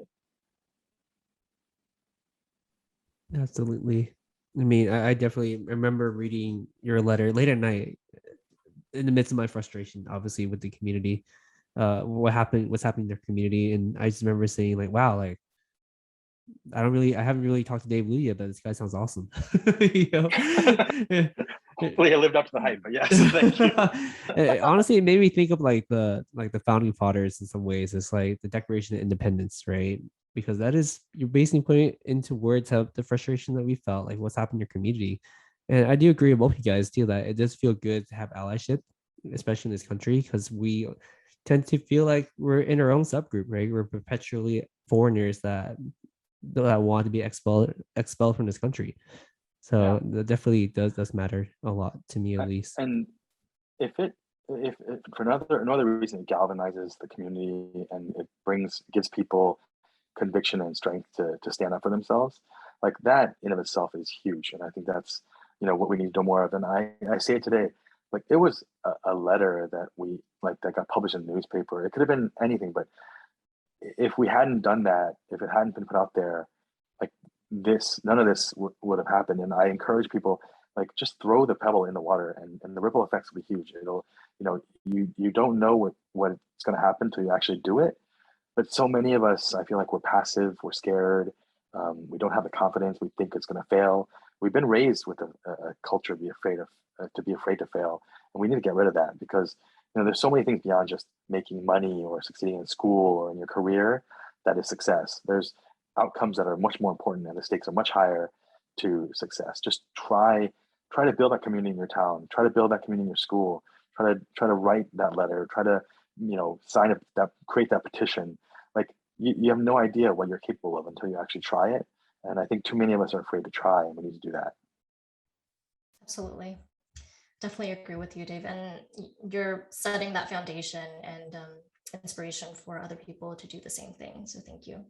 Absolutely. I mean, I definitely remember reading your letter late at night in the midst of my frustration, obviously, with the community, what's happening in their community. And I just remember saying, like, wow, like, I haven't really talked to Dave Liu yet, but this guy sounds awesome. Hopefully I lived up to the hype, but yes, thank you. Honestly, it made me think of like the founding fathers in some ways. It's like the Declaration of Independence, right? Because that is, you're basically putting into words how the frustration that we felt, like what's happened in your community. And I do agree with both you guys too, that it does feel good to have allyship, especially in this country, because we tend to feel like we're in our own subgroup, right? We're perpetually foreigners that want to be expelled from this country. So that definitely does matter a lot to me, at least. And if for another reason, it galvanizes the community and it gives people conviction and strength to stand up for themselves, like that in of itself is huge. And I think that's what we need to do more of. And I say it today, like it was a letter that got published in the newspaper. It could have been anything, but if we hadn't done that, if it hadn't been put out there, like none of this would have happened. And I encourage people, like, just throw the pebble in the water, and the ripple effects will be huge. It'll, you don't know what's going to happen until you actually do it. But so many of us, I feel like we're passive, we're scared, we don't have the confidence, we think it's going to fail. We've been raised with a culture to be afraid to fail, and we need to get rid of that, because there's so many things beyond just making money or succeeding in school or in your career that is success. There's outcomes that are much more important, and the stakes are much higher to success. Just try to build that community in your town. Try to build that community in your school. Try to write that letter. Try to sign up create that petition. Like you have no idea what you're capable of until you actually try it. And I think too many of us are afraid to try, and we need to do that. Absolutely. Definitely agree with you, Dave. And you're setting that foundation and inspiration for other people to do the same thing. So thank you.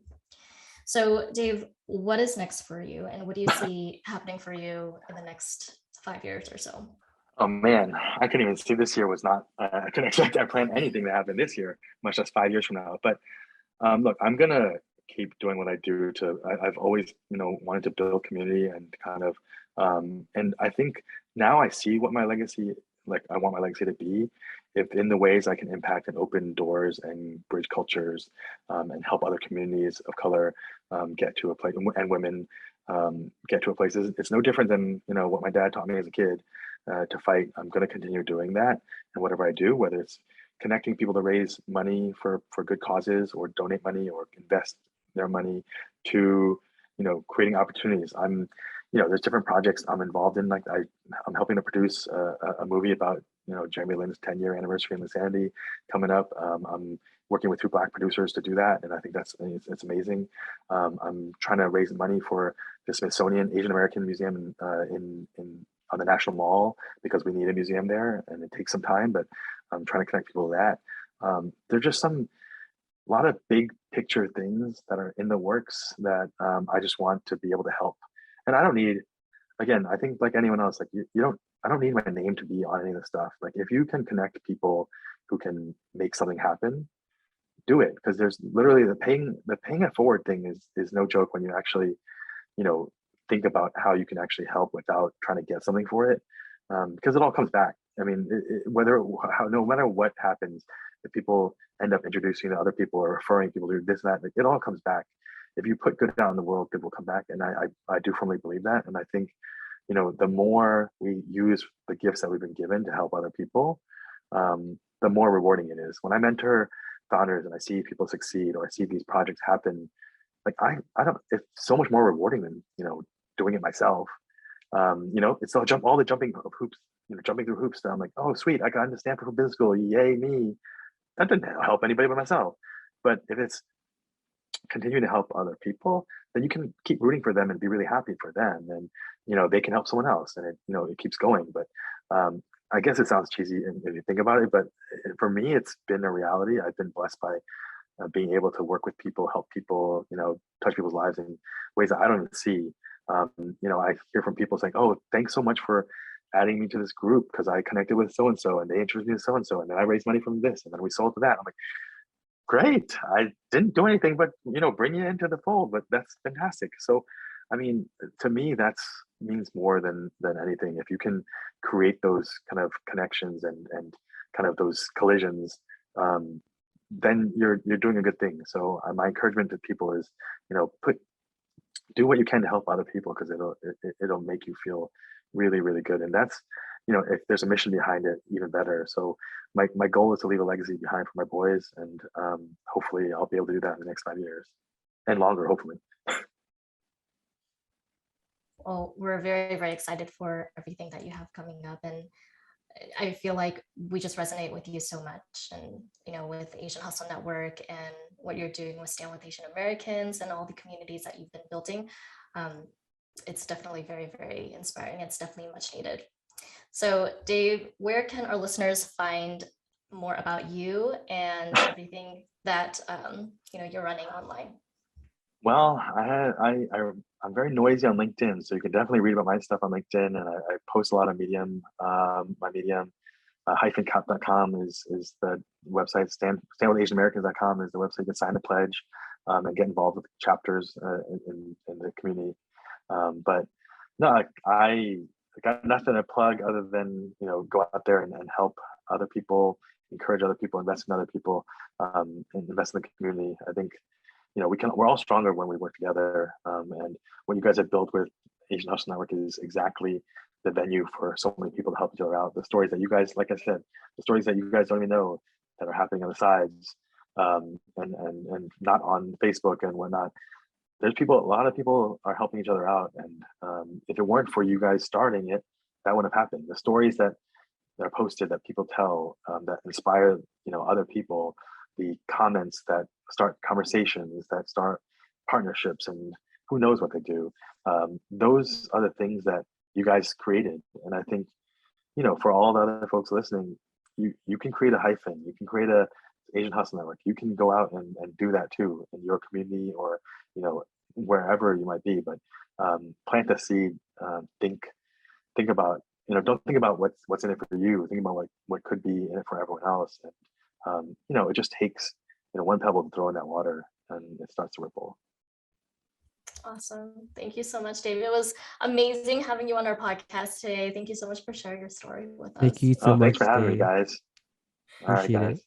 So Dave, what is next for you, and what do you see happening for you in the next 5 years or so? Oh man, I couldn't even see this year was not. I couldn't expect I planned anything to happen this year, much less 5 years from now. But look, I'm gonna keep doing what I do. I've always, wanted to build community and kind of, and I think now I see what my legacy, like I want my legacy to be, if in the ways I can impact and open doors and bridge cultures, and help other communities of color get to a place, and women get to a place. It's no different than what my dad taught me as a kid to fight. I'm going to continue doing that, and whatever I do, whether it's connecting people to raise money for good causes, or donate money, or invest their money, to creating opportunities. There's different projects I'm involved in. Like I'm helping to produce a movie about Jeremy Lin's 10-year anniversary in Insanity coming up. I'm working with 2 Black producers to do that, and I think it's amazing. I'm trying to raise money for the Smithsonian Asian American Museum in on the National Mall, because we need a museum there, and it takes some time, but I'm trying to connect people to that. There's just a lot of big picture things that are in the works that I just want to be able to help. And I don't need, again, I think like anyone else, like I don't need my name to be on any of this stuff. Like if you can connect people who can make something happen, do it. Because there's literally the paying it forward thing is no joke when you actually, think about how you can actually help without trying to get something for it. Because it all comes back. I mean, no matter what happens, if people end up introducing to other people or referring people to this and that, like, it all comes back. If you put good out in the world, good will come back. And I do firmly believe that. And I think, the more we use the gifts that we've been given to help other people, the more rewarding it is. When I mentor founders and I see people succeed, or I see these projects happen, like I don't, it's so much more rewarding than, doing it myself. It's all the jumping of hoops, jumping through hoops. That I'm like, oh, sweet, I got into Stanford Business School. Yay, me. That didn't help anybody but myself. But if it's continuing to help other people, then you can keep rooting for them and be really happy for them. And, they can help someone else, and it keeps going. But I guess it sounds cheesy if you think about it, but for me, it's been a reality. I've been blessed by being able to work with people, help people, touch people's lives in ways that I don't even see. I hear from people saying, "Oh, thanks so much for adding me to this group, because I connected with so and so, and they introduced me to so and so, and then I raised money from this, and then we sold to that." I'm like, "Great! I didn't do anything but bring you into the fold, but that's fantastic." So, I mean, to me, that's means more than anything. If you can create those kind of connections and kind of those collisions, then you're doing a good thing. So my encouragement to people is, do what you can to help other people, because it'll make you feel really, really good. And that's, if there's a mission behind it, even better. So my goal is to leave a legacy behind for my boys, and hopefully I'll be able to do that in the next 5 years and longer, hopefully. Well, we're very, very excited for everything that you have coming up. And I feel like we just resonate with you so much, and with Asian Hustle Network and what you're doing with Stand with Asian Americans and all the communities that you've been building. It's definitely very, very inspiring. It's definitely much needed. So Dave, where can our listeners find more about you and everything that you're running online? Well, I'm very noisy on LinkedIn, so you can definitely read about my stuff on LinkedIn, and I post a lot on Medium. My Medium, hyphencap.com is the website. Stanwithasianamericans.com is the website. You can sign a pledge and get involved with chapters in the community. But no, I got nothing to plug other than go out there and help other people, encourage other people, invest in other people, and invest in the community. I think we're all stronger when we work together. And what you guys have built with Asian Hustle Network is exactly the venue for so many people to help each other out. The stories that you guys, like I said, the stories that you guys don't even know that are happening on the sides, and not on Facebook and whatnot. There's a lot of people are helping each other out. And if it weren't for you guys starting it, that wouldn't have happened. The stories that are posted, that people tell, that inspire, other people, the comments that start conversations, that start partnerships, and who knows what they do. Those are the things that you guys created. And I think, for all the other folks listening, you can create a hyphen, you can create a Asian Hustle Network. You can go out and do that too in your community, or, wherever you might be, but plant a seed, think about don't think about what's in it for you. Think about what could be in it for everyone else. And it just takes one pebble to throw in that water, and it starts to ripple. Awesome. Thank you so much, David. It was amazing having you on our podcast today. Thank you so much for sharing your story with us. Thank you so much, Thanks for having me, Dave. guys. All right, Appreciate guys. it.